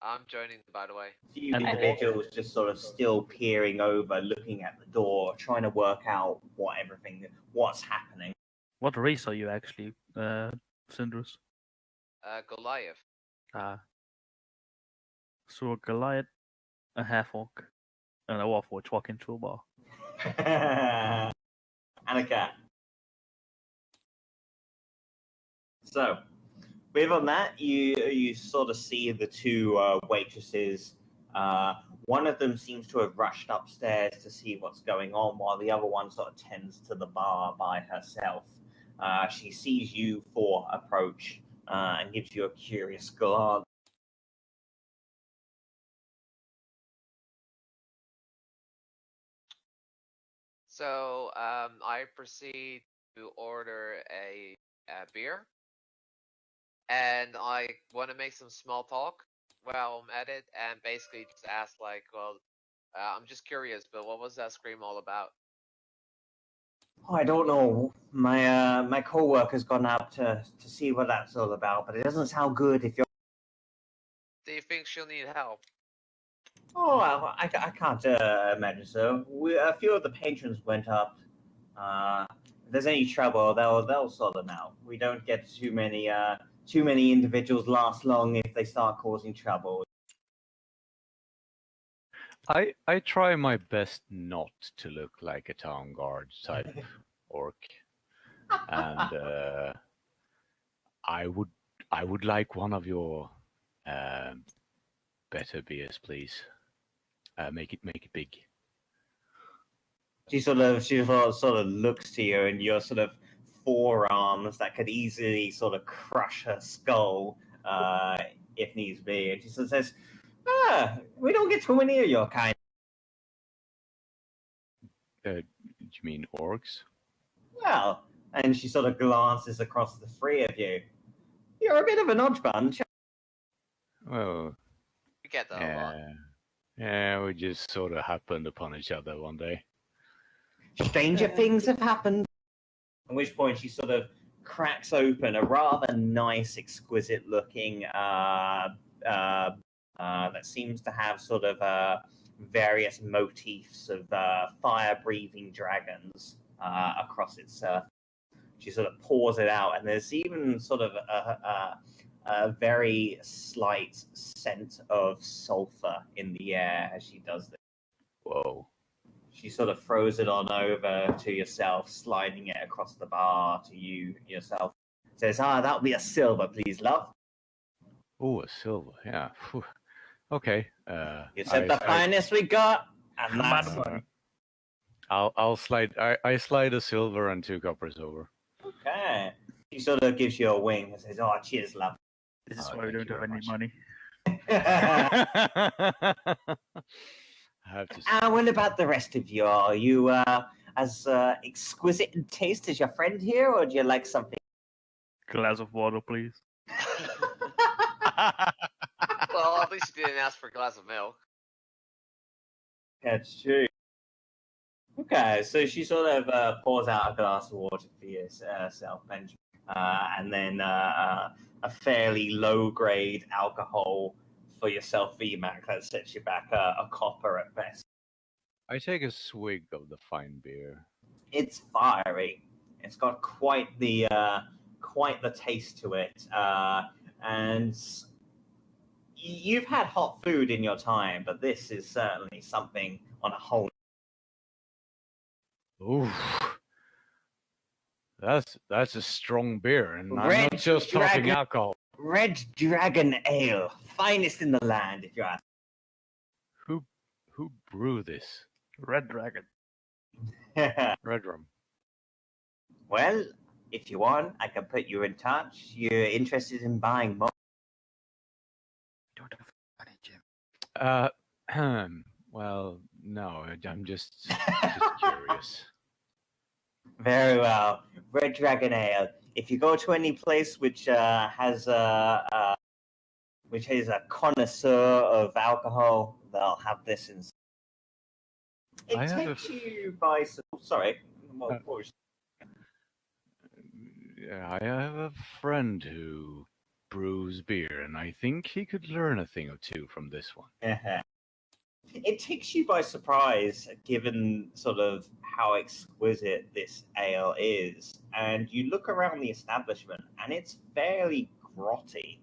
I'm joining, by the way. few individuals just sort of still peering over, looking at the door, trying to work out what's happening. What race are you actually, Cindrus? Goliath. So a Goliath, a half-orc, and a Warforged walk into a bar. And a cat. So, with on that, you sort of see the two waitresses. One of them seems to have rushed upstairs to see what's going on, while the other one sort of tends to the bar by herself. She sees you four approach and gives you a curious glance. So I proceed to order a beer, and I want to make some small talk while I'm at it, and basically just ask like, well, I'm just curious, but what was that scream all about? Oh, I don't know. My co-worker's gone out to see what that's all about, but it doesn't sound good if you're. Do you think she'll need help? Oh, I can't imagine so. A few of the patrons went up. If there's any trouble, they'll sort them out. We don't get too many individuals last long if they start causing trouble. I try my best not to look like a town guard type orc, and I would like one of your better beers, please. Make it big. She sort of looks to you, and your sort of forearms that could easily sort of crush her skull if needs be. And she sort of says, we don't get too many of your kind. Do you mean orcs? Well, and she sort of glances across the three of you. You're a bit of an odd bunch. Well, We get that a lot. Yeah, we just sort of happened upon each other one day. Stranger things have happened. At which point she sort of cracks open a rather nice, exquisite-looking that seems to have sort of various motifs of fire-breathing dragons across its surface. She sort of pours it out, and there's even sort of a very slight scent of sulfur in the air as she does this. Whoa. She sort of throws it on over to yourself, sliding it across the bar to you yourself. Says, that'll be a silver, please, love. Oh, a silver. Yeah. Phew. Okay. You said the finest we got, and that's Money. I'll slide. I slide a silver and 2 coppers over. okay. She sort of gives you a wink and says, cheers, love. This is Oh, why we thank don't you have very any much. money. I have to. What about the rest of you? Are you as exquisite in taste as your friend here, or do you like something? Glass of water, please. Well, at least you didn't ask for a glass of milk. That's true. Okay, so she sort of pours out a glass of water for yourself, Benjamin, and then a fairly low-grade alcohol for yourself, VMAC. That sets you back a copper at best. I take a swig of the fine beer. It's fiery. It's got quite the taste to it, and you've had hot food in your time, but this is certainly something on a whole. Ooh, that's a strong beer, and I'm Red not just talking Dragon. alcohol. Red Dragon Ale, finest in the land, if you ask. Who brew this? Red Dragon. Red rum. Well, if you want, I can put you in touch. You're interested in buying more? Don't have money, Jim. Well, no, I'm just curious. Very well. Red Dragon Ale. If you go to any place which has a connoisseur of alcohol, they'll have this in. It takes you by. Sorry. What was... I have a friend who brews beer, and I think he could learn a thing or two from this one. It takes you by surprise, given sort of how exquisite this ale is. And you look around the establishment, and it's fairly grotty.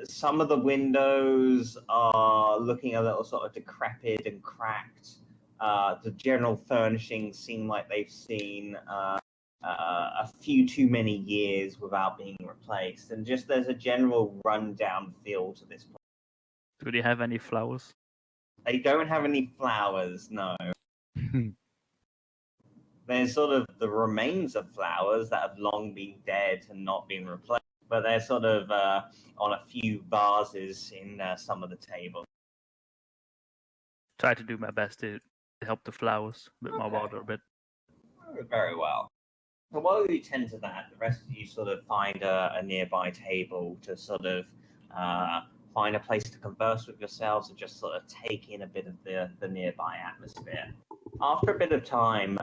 Some of the windows are looking a little sort of decrepit and cracked. The general furnishings seem like they've seen a few too many years without being replaced. And just there's a general rundown feel to this place. Do they have any flowers? They don't have any flowers, no. There's sort of the remains of flowers that have long been dead and not been replaced, but they're sort of on a few vases in some of the tables. Try to do my best to help the flowers with my water a bit. Very well. So while you tend to that, the rest of you sort of find a nearby table to sort of find a place to converse with yourselves and just sort of take in a bit of the nearby atmosphere. After a bit of time,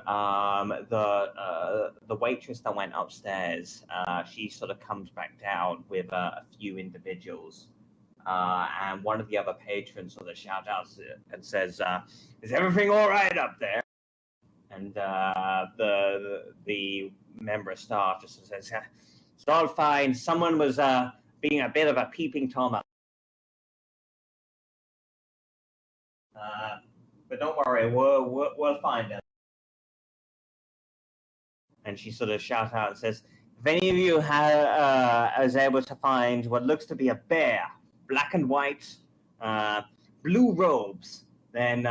the waitress that went upstairs, she sort of comes back down with a few individuals, and one of the other patrons sort of shouts out and says, "Is everything all right up there?" And the member of staff just says, "It's all fine. Someone was being a bit of a peeping Tom." But don't worry, we'll find him. And she sort of shouts out and says, "If any of you is able to find what looks to be a bear, black and white, blue robes, then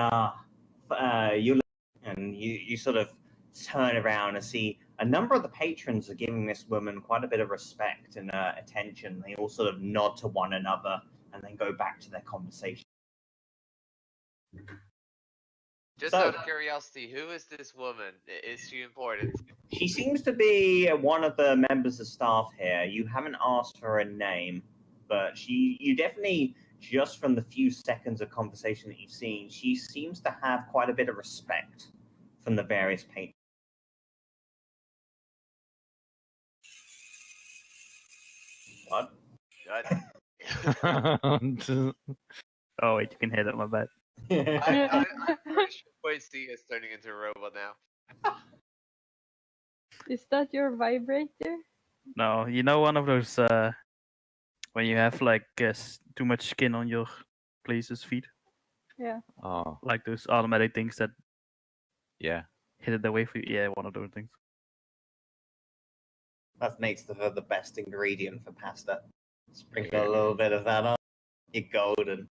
you sort of turn around and see a number of the patrons are giving this woman quite a bit of respect and attention. They all sort of nod to one another and then go back to their conversation. Just out of curiosity, who is this woman? Is she important? She seems to be one of the members of staff here. You haven't asked for a name, but you definitely just from the few seconds of conversation that you've seen, she seems to have quite a bit of respect from the various patrons. What? Good. Oh wait, you can hit it. My bad. I'm pretty sure Quincy is turning into a robot now. Is that your vibrator? No, you know one of those when you have like too much skin on your place's feet, Yeah. Oh, like those automatic things that yeah. hit it away for you. Yeah, one of those things. That makes her the best ingredient for pasta. Sprinkle a little bit of that on. You're golden.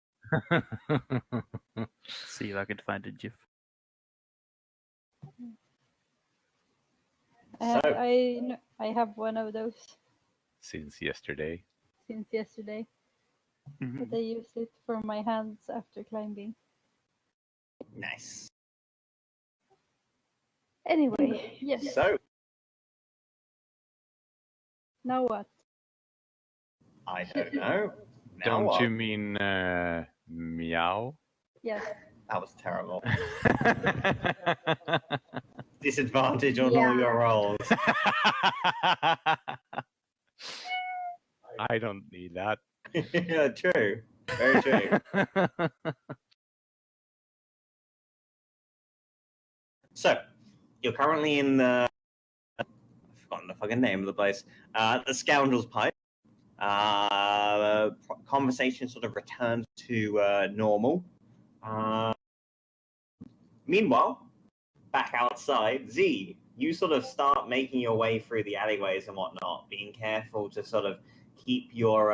See if I can find a GIF. So, I have one of those Since yesterday. since yesterday, Mhm. but I use it for my hands after climbing. nice. Anyway, yes. So, Now what? I don't know. Now Don't what? you mean meow? Yes. That was terrible. Disadvantage on all your rolls. I don't need that. Yeah, true. Very true. So, you're currently in the... I've forgotten the fucking name of the place. The Scoundrel's Pipe. Conversation sort of returns to normal. Meanwhile, back outside, Z, you sort of start making your way through the alleyways and whatnot, being careful to sort of keep your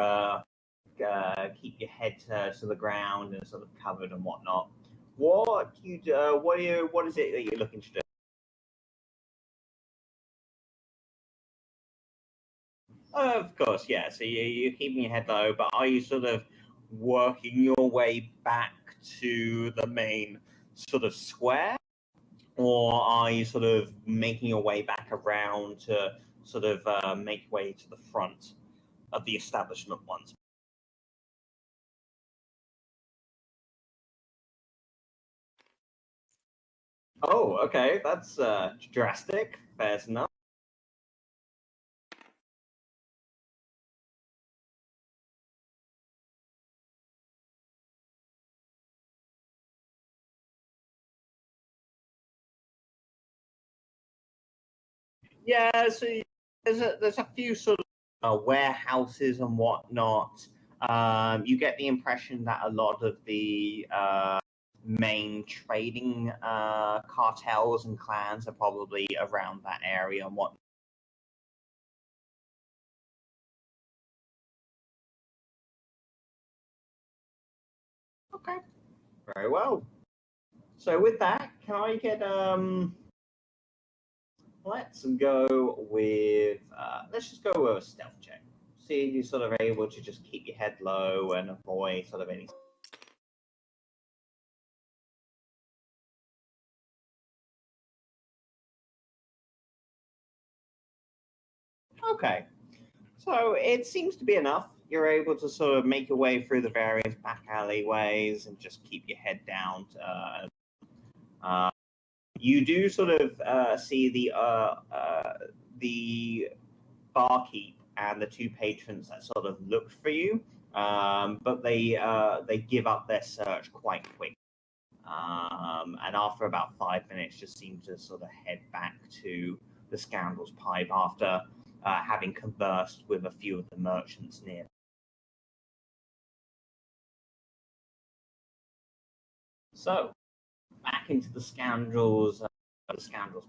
head to the ground and sort of covered and whatnot. What do you do? What is it that you're looking to do? Of course, yeah. So you're keeping your head low, but are you sort of working your way back to the main sort of square? Or are you sort of making your way back around to sort of make your way to the front of the establishment once? Oh, okay, that's drastic. Fair enough. Yeah, so there's a few sort of warehouses and whatnot. You get the impression that a lot of the main trading cartels and clans are probably around that area and whatnot. Okay, very well. So with that, can I get let's go with let's just go with a stealth check. See if you're sort of able to just keep your head low and avoid sort of any. Okay, so it seems to be enough. You're able to sort of make your way through the various back alleyways and just keep your head down. You do sort of see the barkeep and the two patrons that sort of look for you, but they give up their search quite quick. And after about 5 minutes, just seem to sort of head back to the Scoundrel's Pipe after having conversed with a few of the merchants near. So, back into the Scoundrel's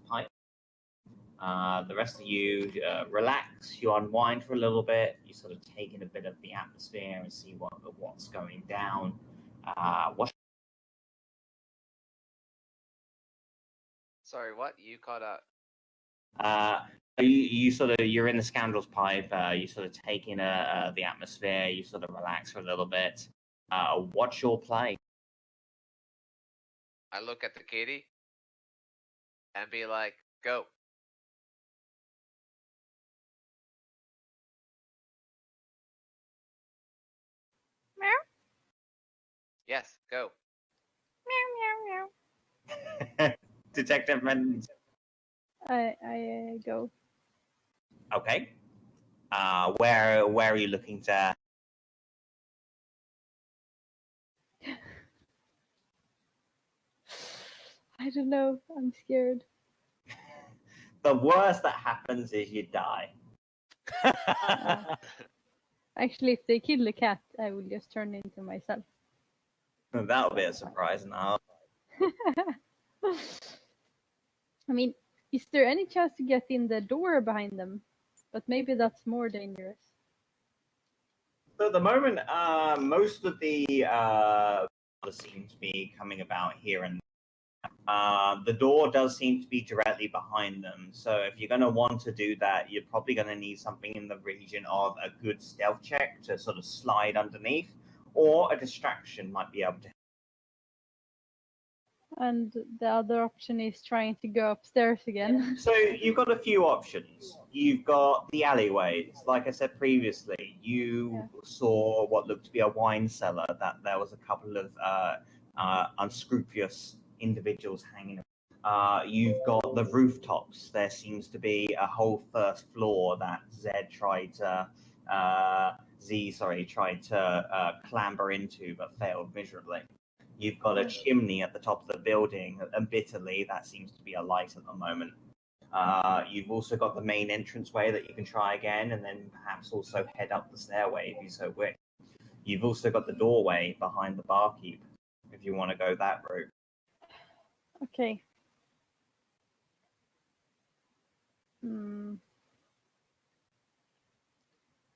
Pipe. The rest of you relax, you unwind for a little bit, you sort of take in a bit of the atmosphere and see what's going down. What Sorry, what? You caught up. you sort of you're in the Scoundrel's Pipe. You sort of take in the atmosphere. You sort of relax for a little bit. What's your play? I look at the kitty and be like, go. Yes, go. Meow, meow, Detective Mendes. meow. I go. Okay. Where are you looking to? I don't know. I'm scared. The worst that happens is you die. Actually, if they kill the cat, I will just turn into myself. That'll be a surprise now. I mean, is there any chance to get in the door behind them? But maybe that's more dangerous. So at the moment, most of the seem to be coming about here and the door does seem to be directly behind them. So if you're going to want to do that, you're probably going to need something in the region of a good stealth check to sort of slide underneath, or a distraction might be able to. And the other option is trying to go upstairs again. So you've got a few options. You've got the alleyways. Like I said previously, you saw what looked to be a wine cellar. That there was a couple of unscrupulous individuals hanging. You've got the rooftops. There seems to be a whole first floor that tried to clamber into but failed miserably. You've got a chimney at the top of the building, and bitterly, that seems to be a light at the moment. You've also got the main entranceway that you can try again, and then perhaps also head up the stairway if you so wish. You've also got the doorway behind the barkeep if you want to go that route. Okay.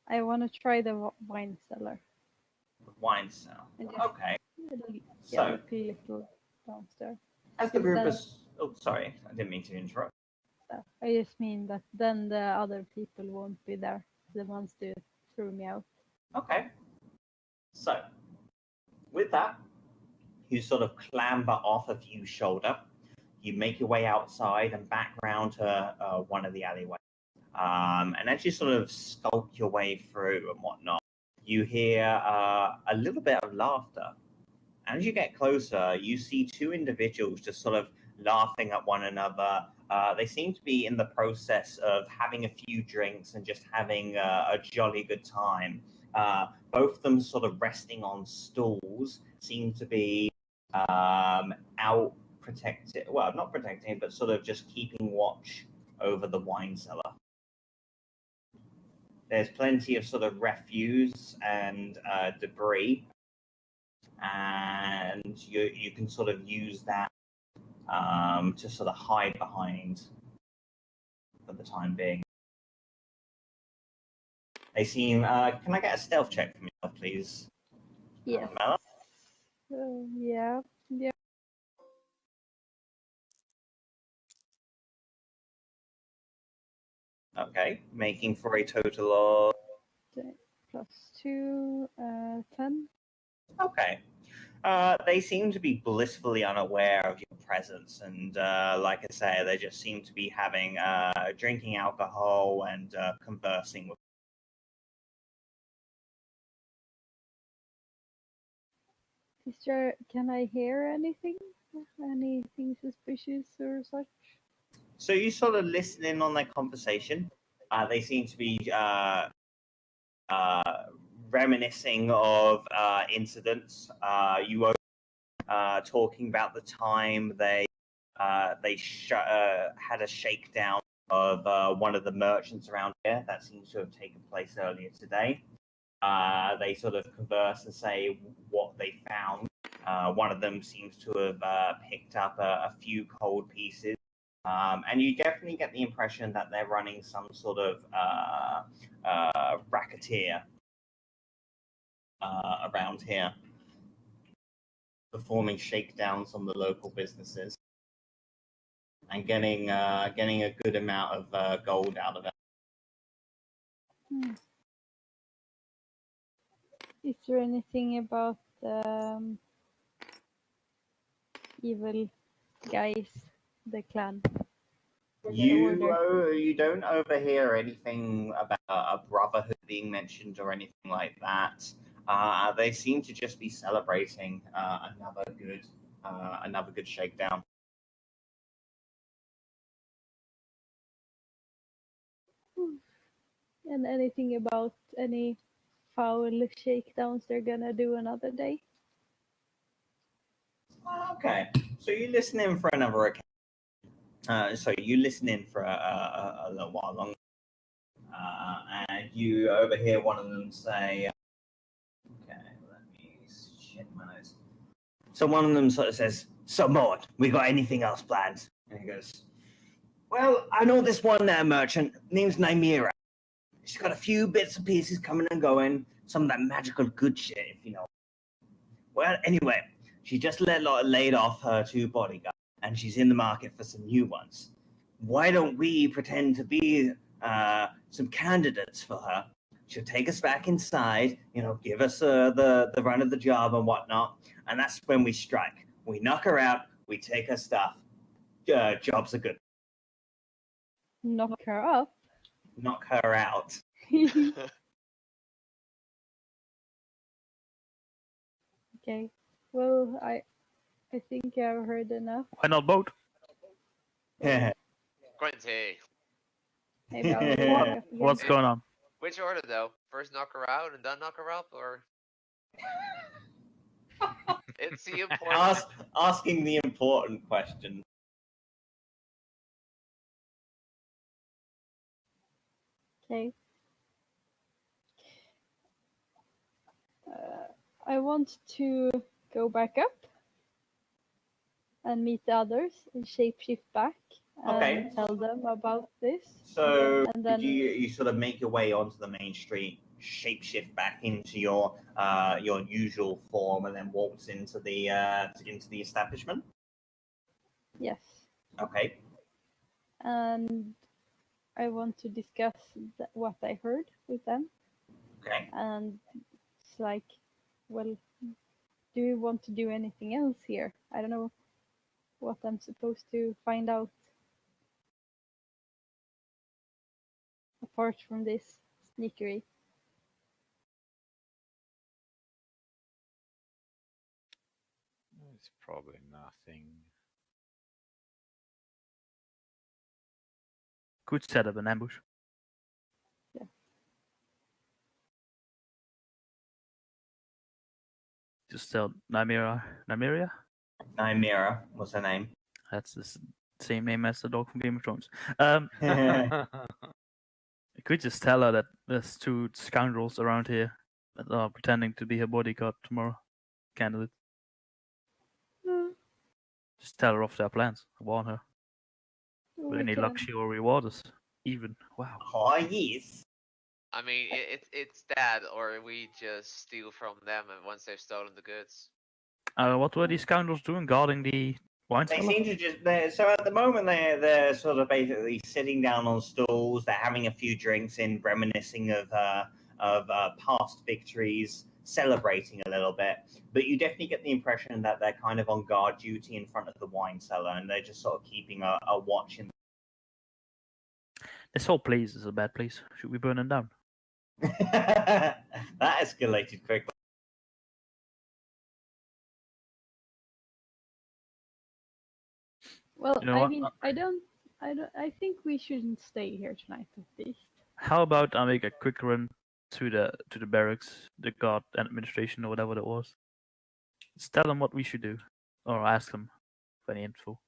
I want to try the wine cellar. The wine cell. Okay. Yeah, look a little downstairs. As the group is... Oh, sorry. I didn't mean to interrupt. I just mean that then the other people won't be there. The ones that threw me out. Okay. So, with that, you sort of clamber off a view's shoulder. You make your way outside and back round to one of the alleyways. And as you sort of skulk your way through and whatnot, you hear a little bit of laughter. And as you get closer, you see two individuals just sort of laughing at one another. They seem to be in the process of having a few drinks and just having a jolly good time. Both of them sort of resting on stools, seem to be out protected. Well, not protecting, but sort of just keeping watch over the wine cellar. There's plenty of sort of refuse and debris, and you can sort of use that to sort of hide behind for the time being. They seem... can I get a stealth check from you, please? Yes. Yeah. Okay, making for a total of... +2, 10. Okay. They seem to be blissfully unaware of your presence, and like I say, they just seem to be having drinking alcohol and conversing with. Can I hear anything? Anything suspicious or such? So you sort of listen in on their conversation. They seem to be reminiscing of incidents. You were talking about the time they had a shakedown of one of the merchants around here. That seems to have taken place earlier today. They sort of converse and say what they found. One of them seems to have picked up a few cold pieces. And you definitely get the impression that they're running some sort of racketeer around here, performing shakedowns on the local businesses and getting a good amount of gold out of it. Is there anything about evil guys, the clan? You don't overhear anything about a brotherhood being mentioned or anything like that. They seem to just be celebrating another good shakedown. And anything about any foul shakedowns they're gonna do another day? Okay, so you listen in for another occasion. So you listen in for a little while longer, and you overhear one of them say, "Okay, let me shit my nose." So one of them sort of says, "So, Maud, we got anything else planned?" And he goes, "Well, I know this one merchant name's Nymira. She's got a few bits and pieces coming and going, some of that magical good shit, if you know. Well, anyway, she just laid off her 2 bodyguards, and she's in the market for some new ones. Why don't we pretend to be some candidates for her? She'll take us back inside, give us the run of the job and whatnot, and that's when we strike. We knock her out, we take her stuff. Jobs are good. Knock her up? Knock her out." Okay. Well, I think I've heard enough. Why not both? Quinty. Maybe I'll read back up again. What's going on? Which order though? First knock her out and then knock her up, or? It's the important. Asking the important question. Okay. I want to go back up and meet the others and shapeshift back and Okay. tell them about this. So And then you sort of make your way onto the main street, shapeshift back into your usual form, and then waltz into the establishment. yes. Okay. And I want to discuss what I heard with them. Okay. And it's like, well, do you want to do anything else here? I don't know what I'm supposed to find out apart from this sneakery. It's probably nothing. Could set up an ambush. Yeah. Just tell Nymeria. Nymira was her name. That's the same name as the dog from Game of Thrones. You could just tell her that there's 2 scoundrels around here that are pretending to be her bodyguard tomorrow. Candidate. Just tell her off their plans. Warn her. With any luck, she will reward us. Even. Wow. Oh, yes. I mean, it's that, or we just steal from them, and once they've stolen the goods. What were these scoundrels doing? Guarding the wine They cellar? seem to so at the moment they're sort of basically sitting down on stools. They're having a few drinks in, reminiscing of past victories, celebrating a little bit. But you definitely get the impression that they're kind of on guard duty in front of the wine cellar, and they're just sort of keeping a watch in. This whole place is a bad place. Should we burn them down? That escalated quickly. Well, You know I what? mean, I think we shouldn't stay here tonight at least. How about I make a quick run to the barracks, the guard and administration, or whatever that was. Just tell them what we should do, or ask them for any info.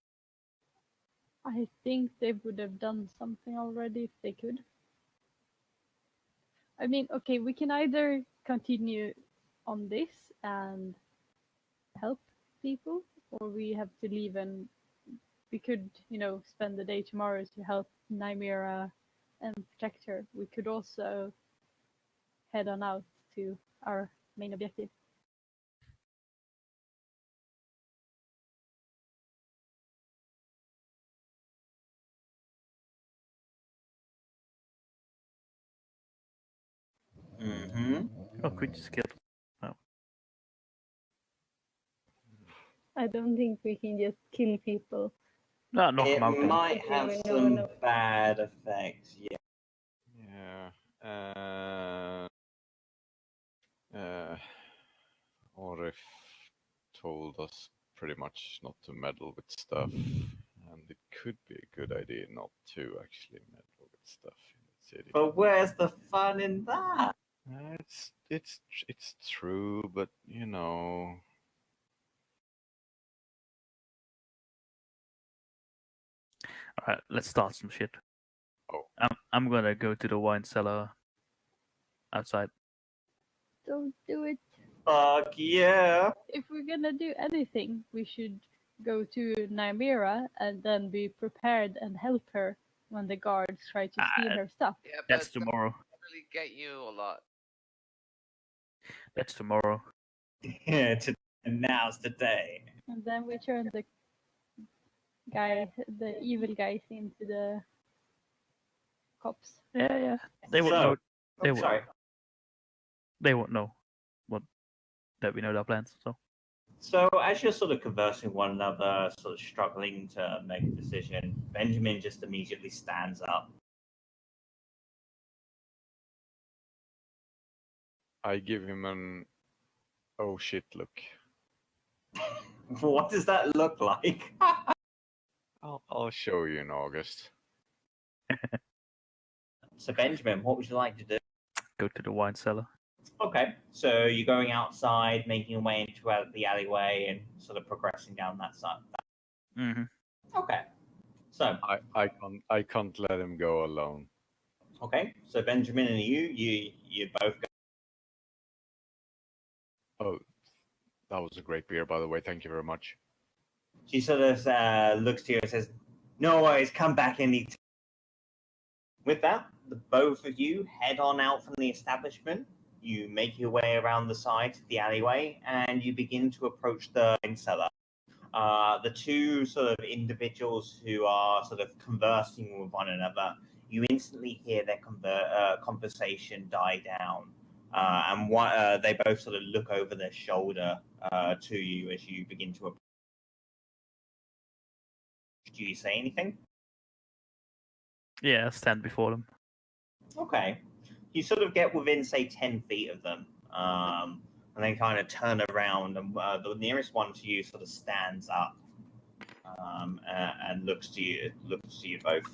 I think they would have done something already if they could. I mean, okay, we can either continue on this and help people, or we have to leave and we could, spend the day tomorrow to help Nymira and protect her. We could also head on out to our main objective. Mm-hmm. Oh, could just kill. No. I don't think we can just kill people. No, knock It them out then. might have Okay, some no. bad effects. Yeah. Yeah. Orif told us pretty much not to meddle with stuff, and it could be a good idea not to actually meddle with stuff in the city. But where's the fun in that? It's true, but you know. All right, let's start some shit. Oh. I'm gonna go to the wine cellar outside. Don't do it. Fuck yeah. If we're gonna do anything, we should go to Nymera and then be prepared and help her when the guards try to steal her stuff. Yeah, but That's that tomorrow. doesn't really get you a lot. That's tomorrow. Yeah, now's the day. And then we turn the evil guys into the cops. Yeah. They won't know. They won't. Sorry. They won't know that we know their plans. So as you're sort of conversing with one another, sort of struggling to make a decision, Benjamin just immediately stands up. I give him an oh shit look. What does that look like? I'll show you in August. So Benjamin, what would you like to do? Go to the wine cellar. Okay, so you're going outside, making your way into the alleyway, and sort of progressing down that side. Mm-hmm. Okay, so I can't let him go alone. okay, so Benjamin and you both go. Oh, that was a great beer, by the way. Thank you very much. She sort of looks to you and says, "No worries, come back anytime." With that, the both of you head on out from the establishment. You make your way around the side of the alleyway, and you begin to approach the wine cellar. The two sort of individuals who are sort of conversing with one another, you instantly hear their conversation die down. And they both sort of look over their shoulder to you as you begin to approach. Do you say anything? Yeah, stand before them. Okay. You sort of get within, say, 10 feet of them, and then kind of turn around, and the nearest one to you sort of stands up and looks to you both.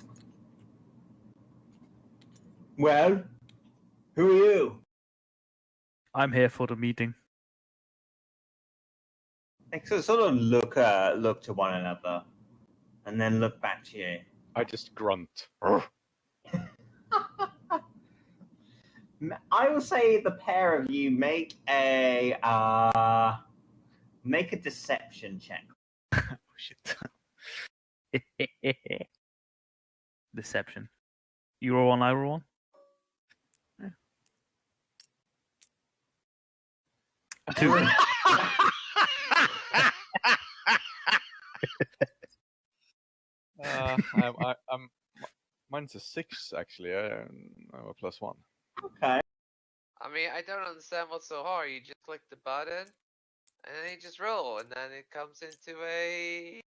Well, who are you? I'm here for the meeting. They sort of look to one another, and then look back to you. I just grunt. I will say the pair of you make a deception check. Oh, shit. Deception. You roll one, I roll one. Two. I'm mine's a 6 actually. I'm a +1. Okay. I mean, I don't understand what's so hard. You just click the button, and then you just roll, and then it comes into a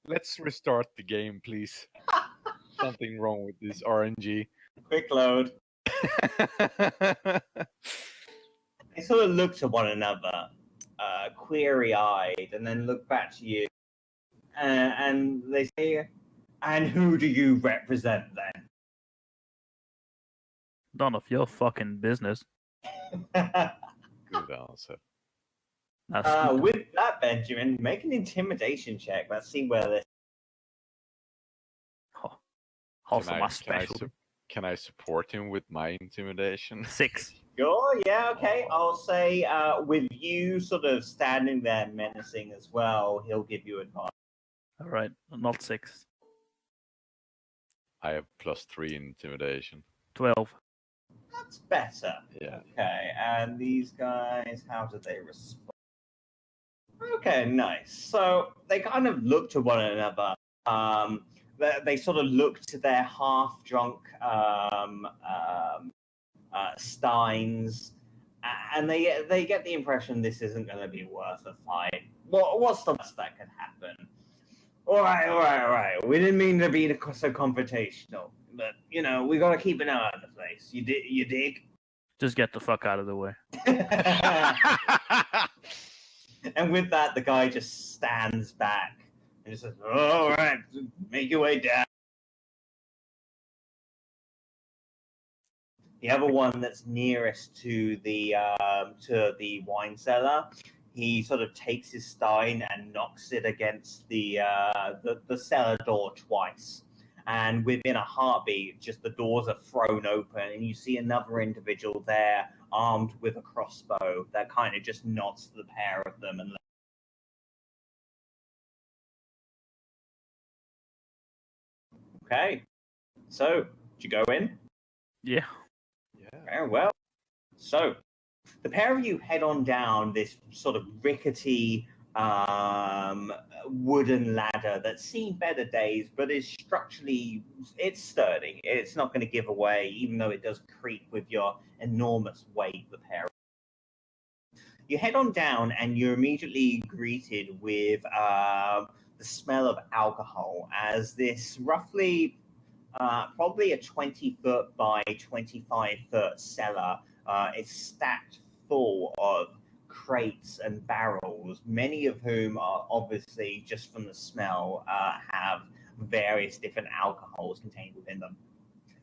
Let's restart the game, please. Something wrong with this RNG. Quick load. They sort of look to one another, query-eyed, and then look back to you. And they say, "And who do you represent then?" None of your fucking business. Good answer. With that, Benjamin, make an intimidation check. Let's see where this. Also my special. Can I support him with my intimidation? 6. Sure, yeah, okay. I'll say with you sort of standing there menacing as well, he'll give you advice. All right, not 6. I have +3 intimidation. 12. That's better. Yeah. Okay, and these guys, how do they respond? Okay, nice. So they kind of look to one another. They sort of look to their half-drunk steins, and they get the impression this isn't going to be worth a fight. What's the worst that could happen? All right. We didn't mean to be so confrontational, but we got to keep an eye on the place. place. You dig? Just get the fuck out of the way. And with that, the guy just stands back and just says, "All right, make your way down." The other one that's nearest to the wine cellar, he sort of takes his stein and knocks it against the cellar door twice. And within a heartbeat, just the doors are thrown open, and you see another individual there armed with a crossbow that kind of just nods to the pair of them. And okay, so did you go in? Yeah. Very well. So the pair of you head on down this sort of rickety wooden ladder that's seen better days, but is structurally, it's sturdy. It's not going to give away, even though it does creak with your enormous weight, the pair. You head on down and you're immediately greeted with the smell of alcohol as this roughly probably a 20-foot by 25-foot cellar is stacked full of crates and barrels, many of whom are obviously, just from the smell, have various different alcohols contained within them.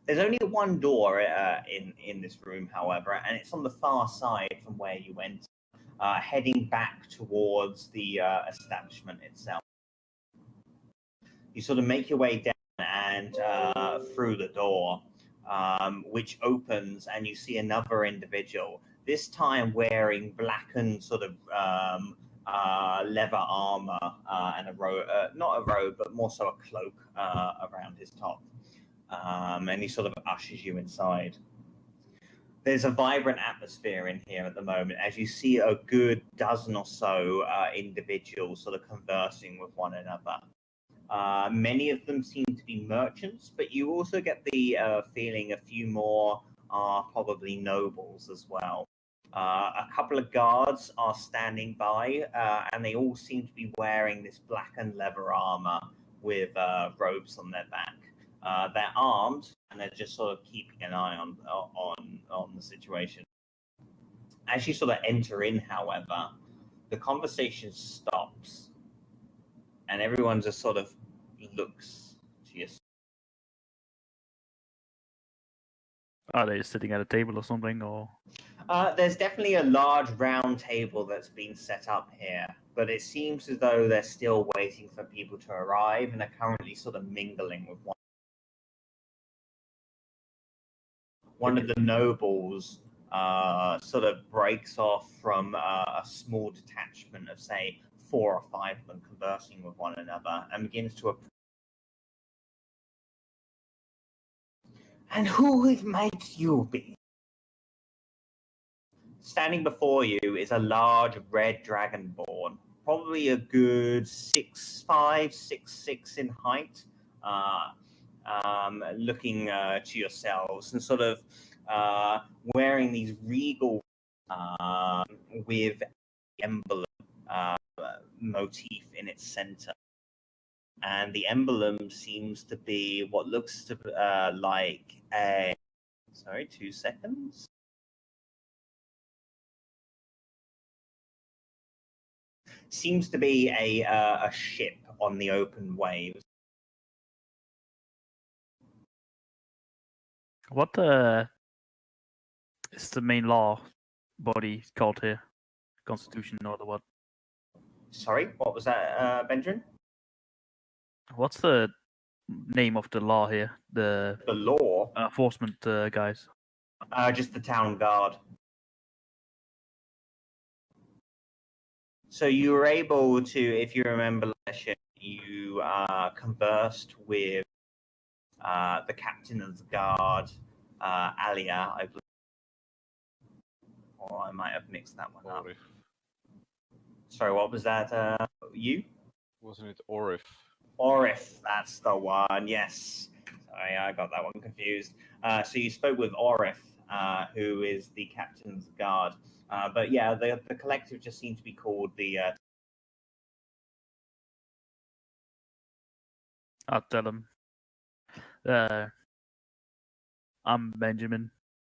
There's only one door in this room, however, and it's on the far side from where you went, heading back towards the establishment itself. You sort of make your way down and through the door, which opens, and you see another individual, this time wearing blackened sort of leather armor and a robe, not a robe, but more so a cloak around his top. And he sort of ushers you inside. There's a vibrant atmosphere in here at the moment, as you see a good dozen or so individuals sort of conversing with one another. Many of them seem to be merchants, but you also get the feeling a few more are probably nobles as well. A couple of guards are standing by, and they all seem to be wearing this blackened leather armor with robes on their back. They're armed, and they're just sort of keeping an eye on the situation. As you sort of enter in, however, the conversation stops, and everyone just sort of looks to you. Are they sitting at a table or something, or? There's definitely a large round table that's been set up here, but it seems as though they're still waiting for people to arrive and are currently sort of mingling with one. One of the nobles sort of breaks off from a small detachment of, say, 4 or 5 of them conversing with one another and begins to approach. And who might you be? Standing before you is a large red dragonborn, probably a good 6'5", 6'6" in height, looking to yourselves and sort of wearing these regal with emblem motif in its center. And the emblem seems to be what looks to like a... Sorry, 2 seconds. Seems to be a ship on the open waves. What is the main law body called here? Constitution or the what? Sorry, what was that, Benjamin? What's the name of the law here? The law? Enforcement guys. Just the town guard. So you were able to, if you remember last year, you conversed with the captain of the guard, Alia, I believe. Or I might have mixed that one up. Orif. Sorry, what was that? You? Wasn't it Orif? Orif, that's the one, yes. Sorry, I got that one confused. So you spoke with Orif, who is the captain of the guard. But yeah, the collective just seemed to be called the... I'll tell them. I'm Benjamin.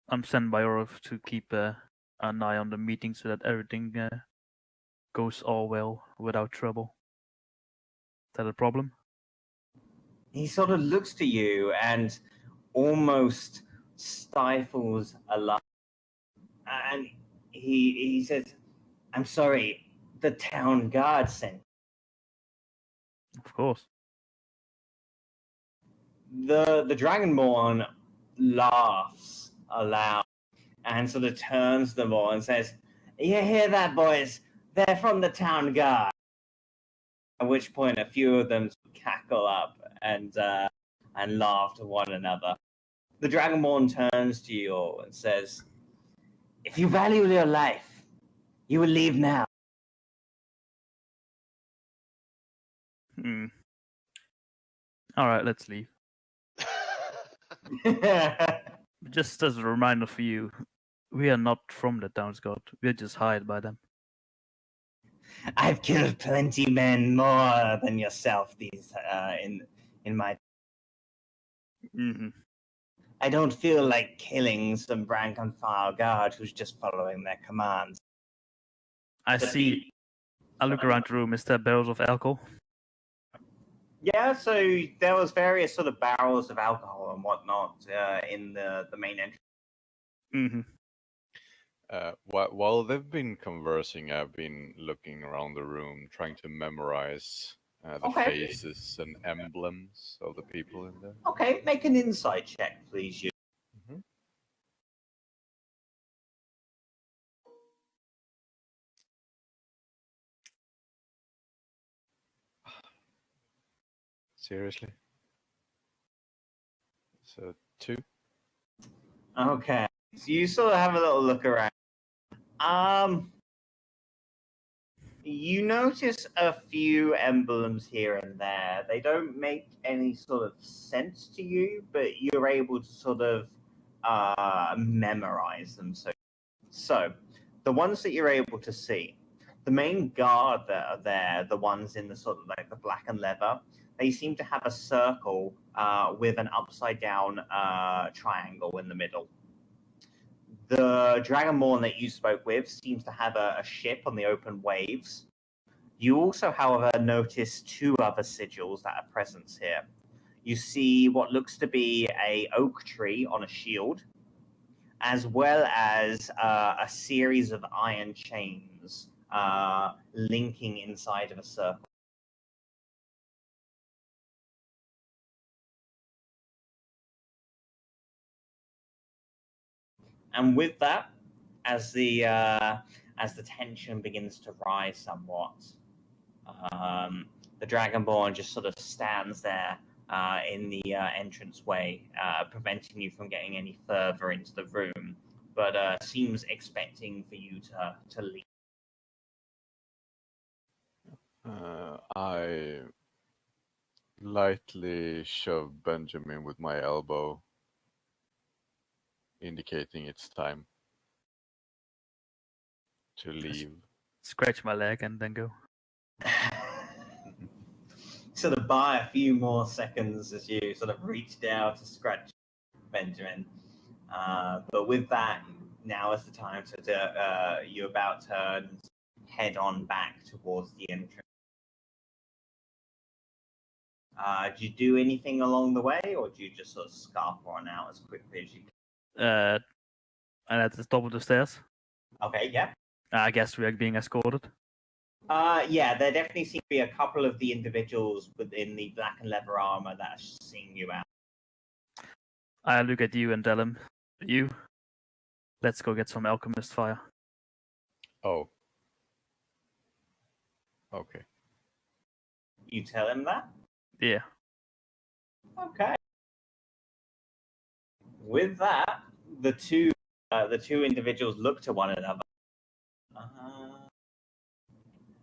I'm sent by Orov to keep an eye on the meeting so that everything goes all well without trouble. Is that a problem? He sort of looks to you and almost stifles a laugh. And he says, "I'm sorry, the town guard sent." Of course. The Dragonborn laughs aloud and sort of turns them all and says, "You hear that, boys? They're from the town guard." At which point, a few of them cackle up and laugh to one another. The Dragonborn turns to you all and says, "If you value your life, you will leave now." All right, let's leave. Just as a reminder for you, we are not from the town's guard. We're just hired by them. I've killed plenty men more than yourself in my. Mm-hmm. I don't feel like killing some rank and file guard who's just following their commands. I look around the room. Is there barrels of alcohol? Yeah, so there was various sort of barrels of alcohol and whatnot in the main entrance. Mm-hmm. While they've been conversing, I've been looking around the room, trying to memorize the faces and emblems of the people in there. Okay, make an insight check, please. You. Mm-hmm. Seriously? So 2. Okay, so you sort of have a little look around. You notice a few emblems here and there. They don't make any sort of sense to you, but you're able to sort of memorize them. So, the ones that you're able to see, the main guard that are there, the ones in the sort of like the black and leather, they seem to have a circle with an upside down triangle in the middle. The Dragonborn that you spoke with seems to have a ship on the open waves. You also, however, notice 2 other sigils that are present here. You see what looks to be a oak tree on a shield, as well as a series of iron chains linking inside of a circle. And with that, as the tension begins to rise somewhat, the Dragonborn just sort of stands there in the entranceway, preventing you from getting any further into the room, but seems expecting for you to leave. I lightly shove Benjamin with my elbow, indicating it's time to leave. Scratch my leg and then go. Sort of buy a few more seconds as you sort of reach down to scratch Benjamin. But with that, now is the time to you about turn, head on back towards the entrance. Do you do anything along the way, or do you just sort of scarf on out as quickly as you can? And at the top of the stairs. Okay, yeah. I guess we are being escorted. Yeah, there definitely seem to be a couple of the individuals within the black and leather armor that are seeing you out. I look at you and tell him, "You, let's go get some alchemist fire." Oh. Okay. You tell him that? Yeah. Okay. With that, the two individuals look to one another.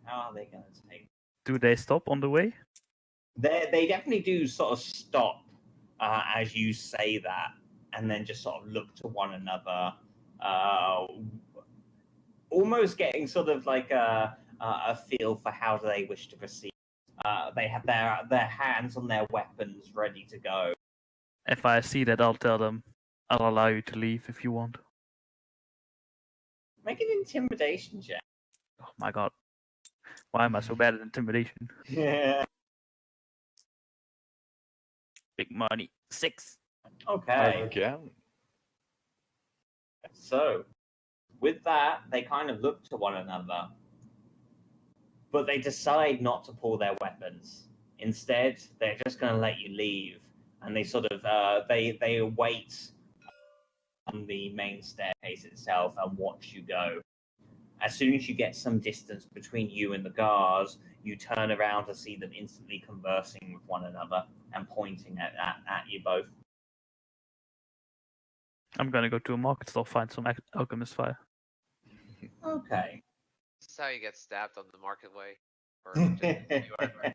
How are they going to take? Do they stop on the way? They definitely do sort of stop as you say that, and then just sort of look to one another, almost getting sort of like a feel for how do they wish to proceed. They have their hands on their weapons ready to go. If I see that, I'll tell them, I'll allow you to leave if you want. Make an intimidation check. Oh my god. Why am I so bad at intimidation? Yeah. Big money. 6. Okay. Again. So, with that, they kind of look to one another, but they decide not to pull their weapons. Instead, they're just going to let you leave, and they sort of they wait on the main staircase itself and watch you go. As soon as you get some distance between you and the guards, you turn around to see them instantly conversing with one another and pointing at you both. I'm gonna go to a market store, find some alchemist fire. Okay. This is how you get stabbed on the market way. Or just anywhere.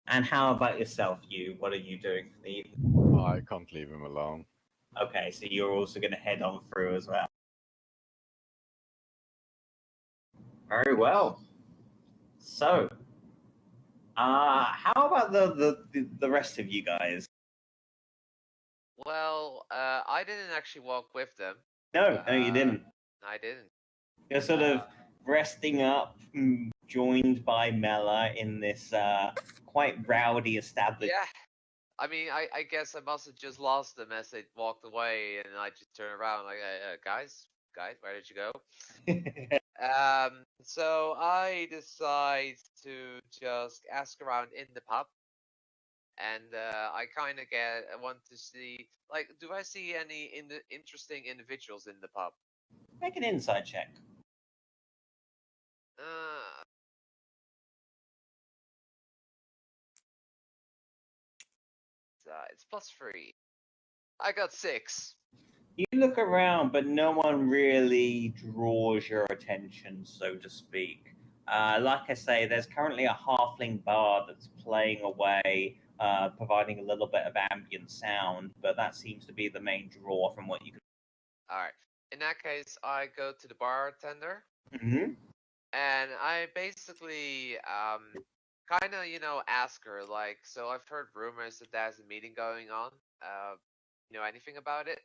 And how about yourself, you? What are you doing for the evening? I can't leave him alone. Okay, so you're also going to head on through as well. Very well. So, how about the rest of you guys? Well, I didn't actually walk with them. No, you didn't. I didn't. You're sort of resting up, joined by Mela in this quite rowdy establishment. Yeah. I mean, I guess I must have just lost them as they walked away, and I just turned around like, guys, where did you go? So I decide to just ask around in the pub, and I kind of want to see, like, do I see any interesting individuals in the pub? Make an insight check. It's +3. I got 6. You look around, but no one really draws your attention, so to speak. Like I say, there's currently a halfling bar that's playing away, providing a little bit of ambient sound, but that seems to be the main draw from what you can. All right. In that case, I go to the bartender, Mm-hmm. and I basically kind of ask her, like, so I've heard rumors that there's a meeting going on. You know anything about it?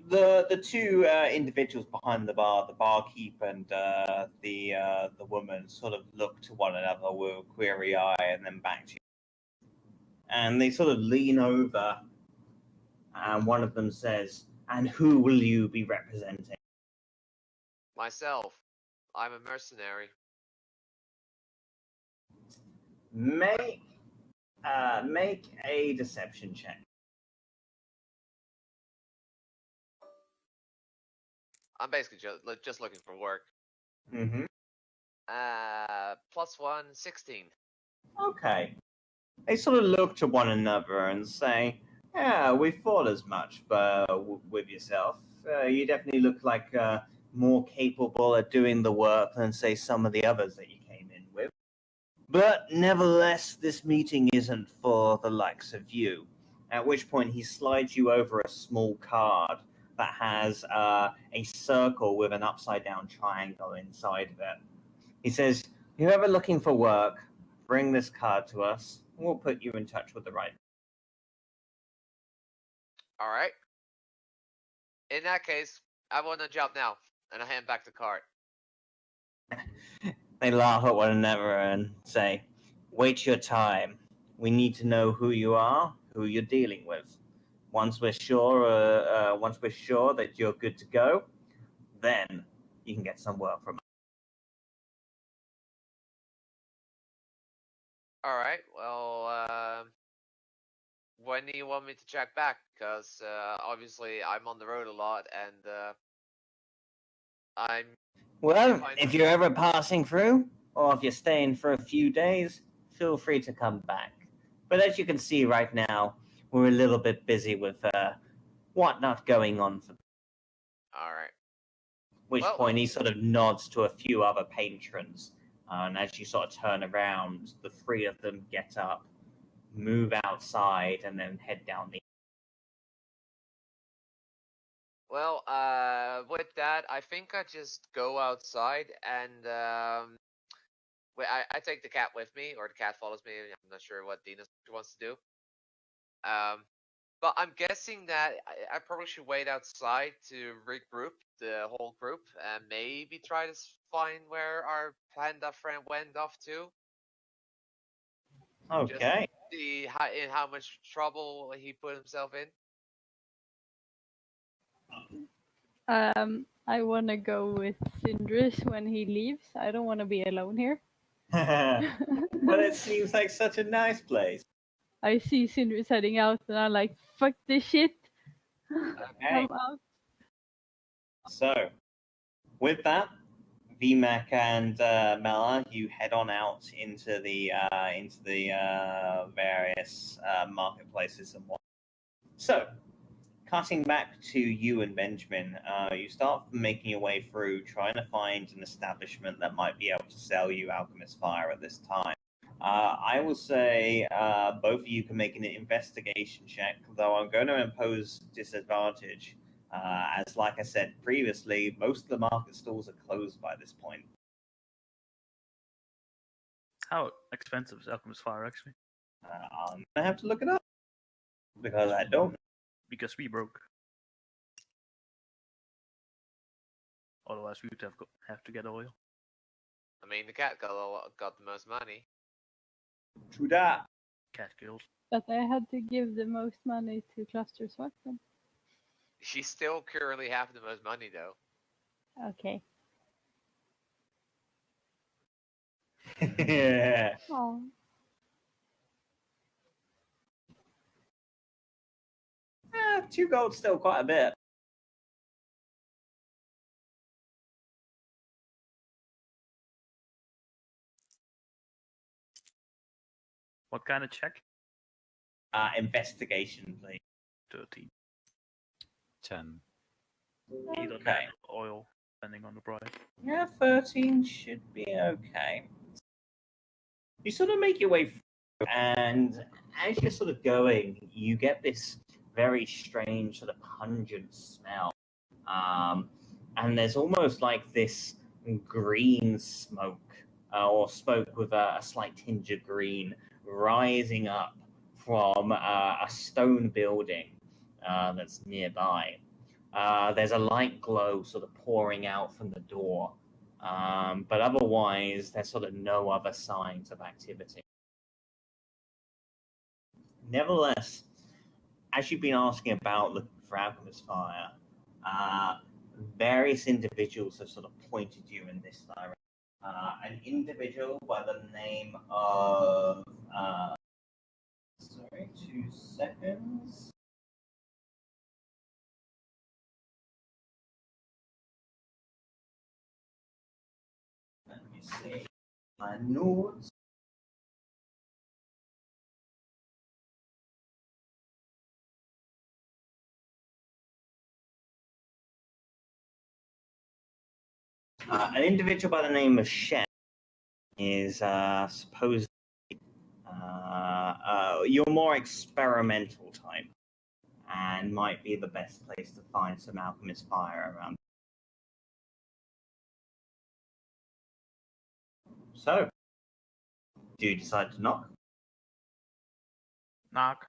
The two individuals behind the bar, the barkeep and the woman, sort of look to one another with a query eye, and then back to you. And they sort of lean over, and one of them says, "And who will you be representing?" Myself. I'm a mercenary. Make a deception check. I'm basically just looking for work. Mm-hmm. +1, 16. Okay. They sort of look to one another and say, "Yeah, we thought as much, but with yourself, you definitely look like more capable at doing the work than, say, some of the others that you came in with. But nevertheless, this meeting isn't for the likes of you." At which point he slides you over a small card that has a circle with an upside down triangle inside of it. He says, "If you're ever looking for work, bring this card to us, and we'll put you in touch with the right." All right. In that case, I want a job now, and I hand back the card. They laugh at one another and say, "Wait your time. We need to know who you are, who you're dealing with. Once we're sure that you're good to go, then you can get some work from us." All right. Well, when do you want me to check back? Because obviously I'm on the road a lot, and I'm. Well, if you're ever passing through, or if you're staying for a few days, feel free to come back. But as you can see right now, we're a little bit busy with whatnot going on. All right. Which Well, point he sort of nods to a few other patrons. And as you sort of turn around, the three of them get up, move outside, and then head down the. Well, with that, I think I just go outside and I take the cat with me, or the cat follows me. I'm not sure what Dina wants to do. But I'm guessing that I probably should wait outside to regroup the whole group and maybe try to find where our panda friend went off to. Okay. Just see how much trouble he put himself in. I want to go with Sindris when he leaves. I don't want to be alone here. But it seems like such a nice place. I see Sindris heading out, and I'm like, fuck this shit. Okay. I'm out. So, with that, VMAC and Mela, you head on out into the various marketplaces and what. So, cutting back to you and Benjamin, you start making your way through trying to find an establishment that might be able to sell you Alchemist Fire at this time. I will say both of you can make an investigation check, though I'm going to impose disadvantage. As, like I said previously, most of the market stalls are closed by this point. How expensive is Alchemist Fire actually? I'm going to have to look it up because I don't. Because we broke. Otherwise, we would have to get oil. I mean, the cat got the most money. True that. Cat kills. But I had to give the most money to Cluster Swatman. She's still currently have the most money though. Okay. Yeah. Oh. 2 gold's still quite a bit. What kind of check? Investigation, please. 13. 10. Either Okay. that or oil, depending on the price. Yeah, 13 should be okay. You sort of make your way through, and as you're sort of going, you get this very strange, sort of pungent smell. And there's almost like this green smoke, or smoke with a slight tinge of green, rising up from a stone building that's nearby. There's a light glow sort of pouring out from the door, but otherwise, there's sort of no other signs of activity. Nevertheless, as you've been asking about looking for Alchemist Fire, various individuals have sort of pointed you in this direction. An individual by the name of... sorry, 2 seconds. Let me see my notes. An individual by the name of Shen is supposedly your more experimental type and might be the best place to find some Alchemist Fire around. So, do you decide to knock? Knock.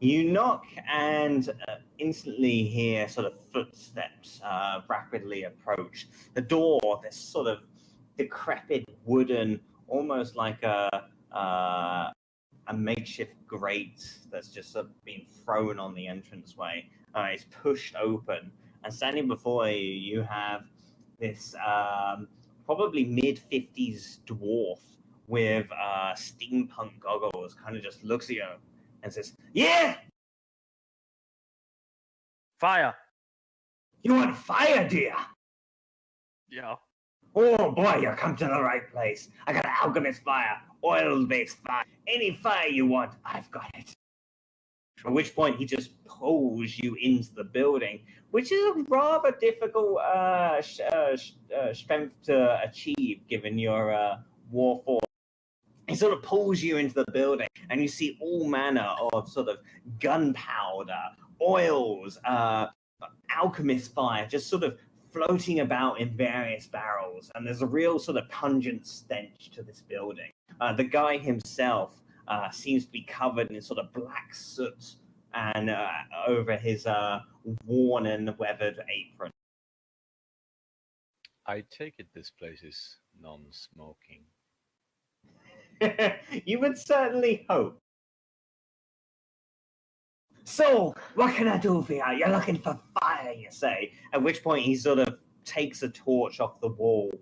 You knock and instantly hear sort of footsteps rapidly approach. The door, this sort of decrepit wooden, almost like a makeshift grate that's just sort of been thrown on the entranceway. It's pushed open, and standing before you, you have this probably mid-50s dwarf with steampunk goggles, kind of just looks at you and says, "Yeah, Fire! you want fire, do ya? Yeah. Oh boy, you come to the right place. I got Alchemist Fire, oil-based fire. Any fire you want, I've got it." At which point he just pulls you into the building, which is a rather difficult strength to achieve given your war force. He sort of pulls you into the building, and you see all manner of sort of gunpowder, oils, alchemist fire, just sort of floating about in various barrels. And there's a real sort of pungent stench to this building. The guy himself seems to be covered in sort of black soot and over his worn and weathered apron. I take it this place is non-smoking. You would certainly hope. So, what can I do for you? You're looking for fire, you say. At which point he sort of takes a torch off the wall.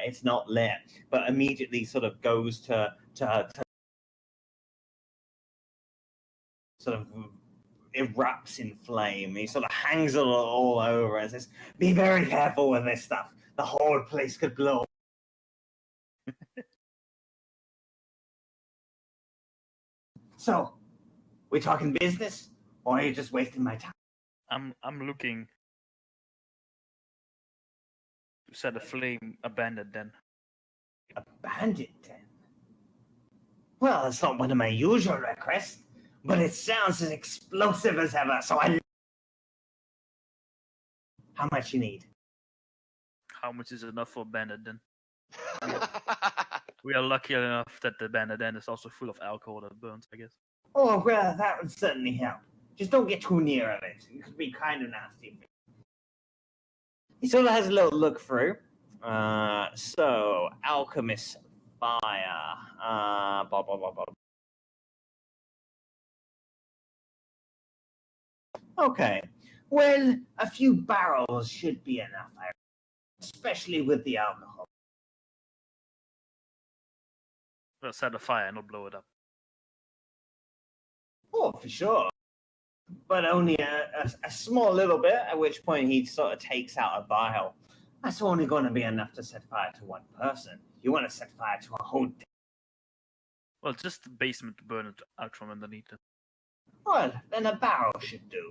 It's not lit, but immediately sort of goes to sort of erupts in flame. He sort of hangs it all over and says, "Be very careful with this stuff. The whole place could blow." So, we talking business, or are you just wasting my time? I'm looking to set a flame abandoned then. Abandoned then? Well, it's not one of my usual requests, but it sounds as explosive as ever, so I... How much you need? How much is enough for abandoned then? We are lucky enough that the bandit then is also full of alcohol that burns, I guess. Oh, well, that would certainly help. Just don't get too near of it. It could be kind of nasty. He sort of has a little look through. So, alchemist fire. Blah, blah, blah, blah. Okay. Well, a few barrels should be enough, especially with the alcohol. We'll set a fire and not blow it up. Oh, for sure. But only a small little bit, at which point he sort of takes out a vial. That's only going to be enough to set fire to one person. You want to set fire to a whole... Well, just the basement to burn it out from underneath it. Well, then a barrel should do.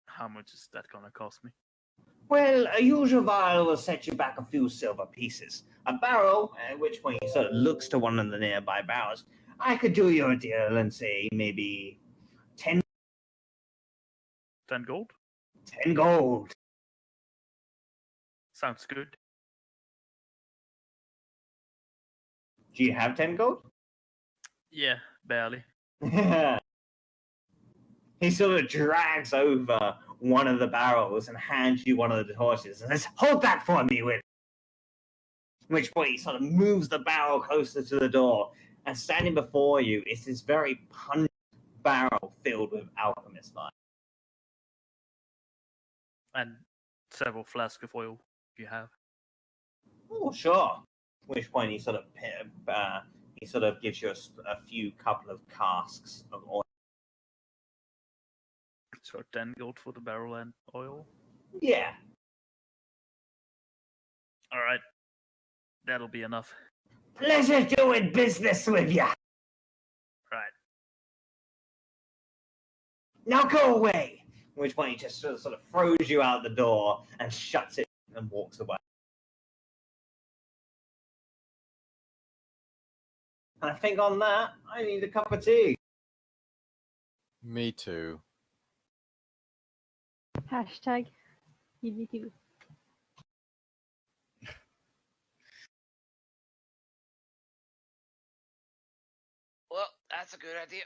How much is that gonna cost me? Well, a usual vial will set you back a few silver pieces. A barrel, at which point he sort of looks to one of the nearby barrels. I could do you a deal and say maybe 10 gold? 10 gold. Sounds good. Do you have 10 gold? Yeah, barely. He sort of drags over one of the barrels and hands you one of the torches and says, "Hold that for me, Will." At which point he sort of moves the barrel closer to the door, and standing before you is this very pungent barrel filled with alchemist fire. And several flasks of oil, if you have. Oh, sure. At which point he sort of gives you a few couple of casks of oil. So 10 gold for the barrel and oil. Yeah. Alright. That'll be enough. Pleasure doing business with ya. Right. Now go away. At which point he just sort of throws you out the door and shuts it and walks away. And I think on that, I need a cup of tea. Me too. Hashtag give me two. Well, that's a good idea.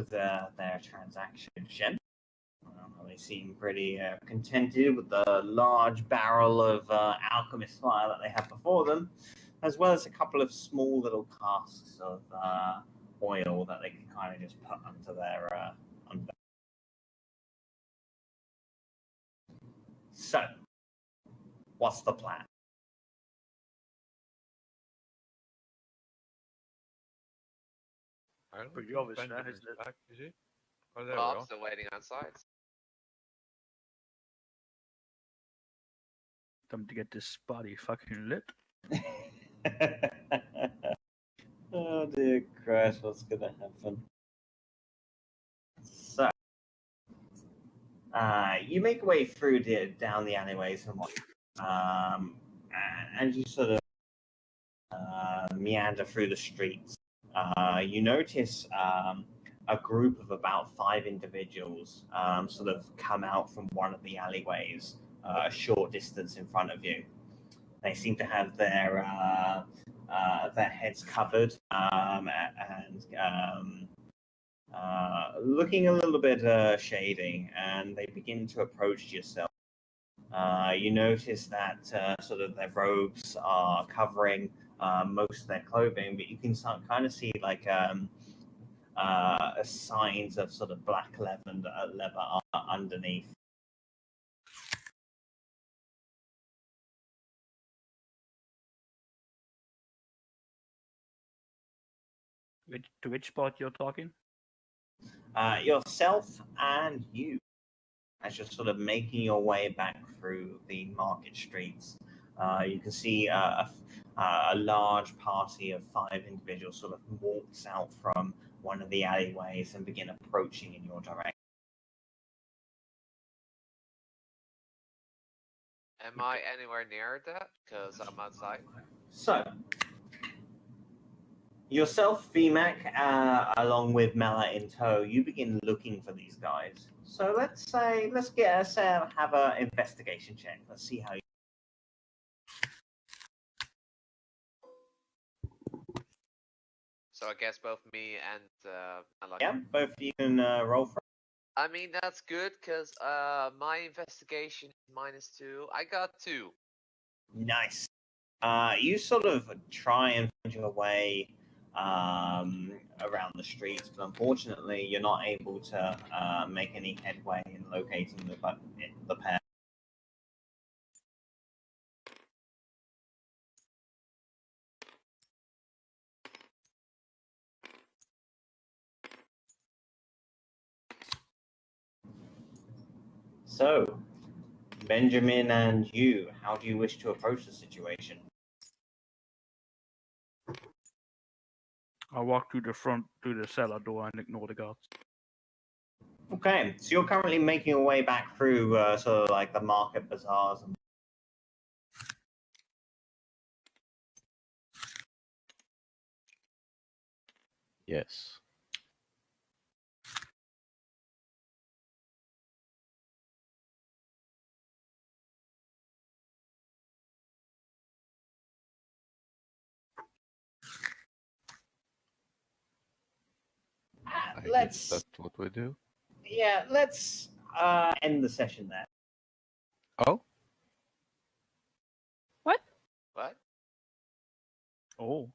with their transaction. They seem pretty contented with the large barrel of alchemist fire that they have before them, as well as a couple of small little casks of oil that they can kind of just put under their. So, what's the plan? I don't Pretty think obvious, Benjamin's isn't it? back, is he? Oh, there Well, we I'm are. still waiting on sides. Time to get this body fucking lit. Oh dear Christ, what's gonna happen? So, you make your way through down the alleyways and what, and you sort of meander through the streets. You notice a group of about 5 individuals sort of come out from one of the alleyways a short distance in front of you. They seem to have their heads covered and looking a little bit shady, and they begin to approach yourself. You notice that sort of their robes are covering most of their clothing, but you can kind of see like signs of sort of black leather underneath. To which spot you're talking? Yourself and you, as you're sort of making your way back through the market streets, you can see a large party of 5 individuals sort of walks out from one of the alleyways and begin approaching in your direction. Am I anywhere near that? Because I'm outside. So, yourself, VMAC, along with Mela in tow, you begin looking for these guys. So let's have an investigation check. Let's see how you. So I guess both me and Mela. Yeah, both of you can roll for. I mean, that's good, because my investigation is -2. I got 2. Nice. You sort of try and find your way around the streets, but unfortunately, you're not able to make any headway in locating the pair. So, Benjamin and you, how do you wish to approach the situation? I'll walk to the cellar door and ignore the guards. Okay, so you're currently making your way back through sort of like the market bazaars. Yes. I guess that's what we do. Yeah, let's end the session there. Oh? What? What? Oh.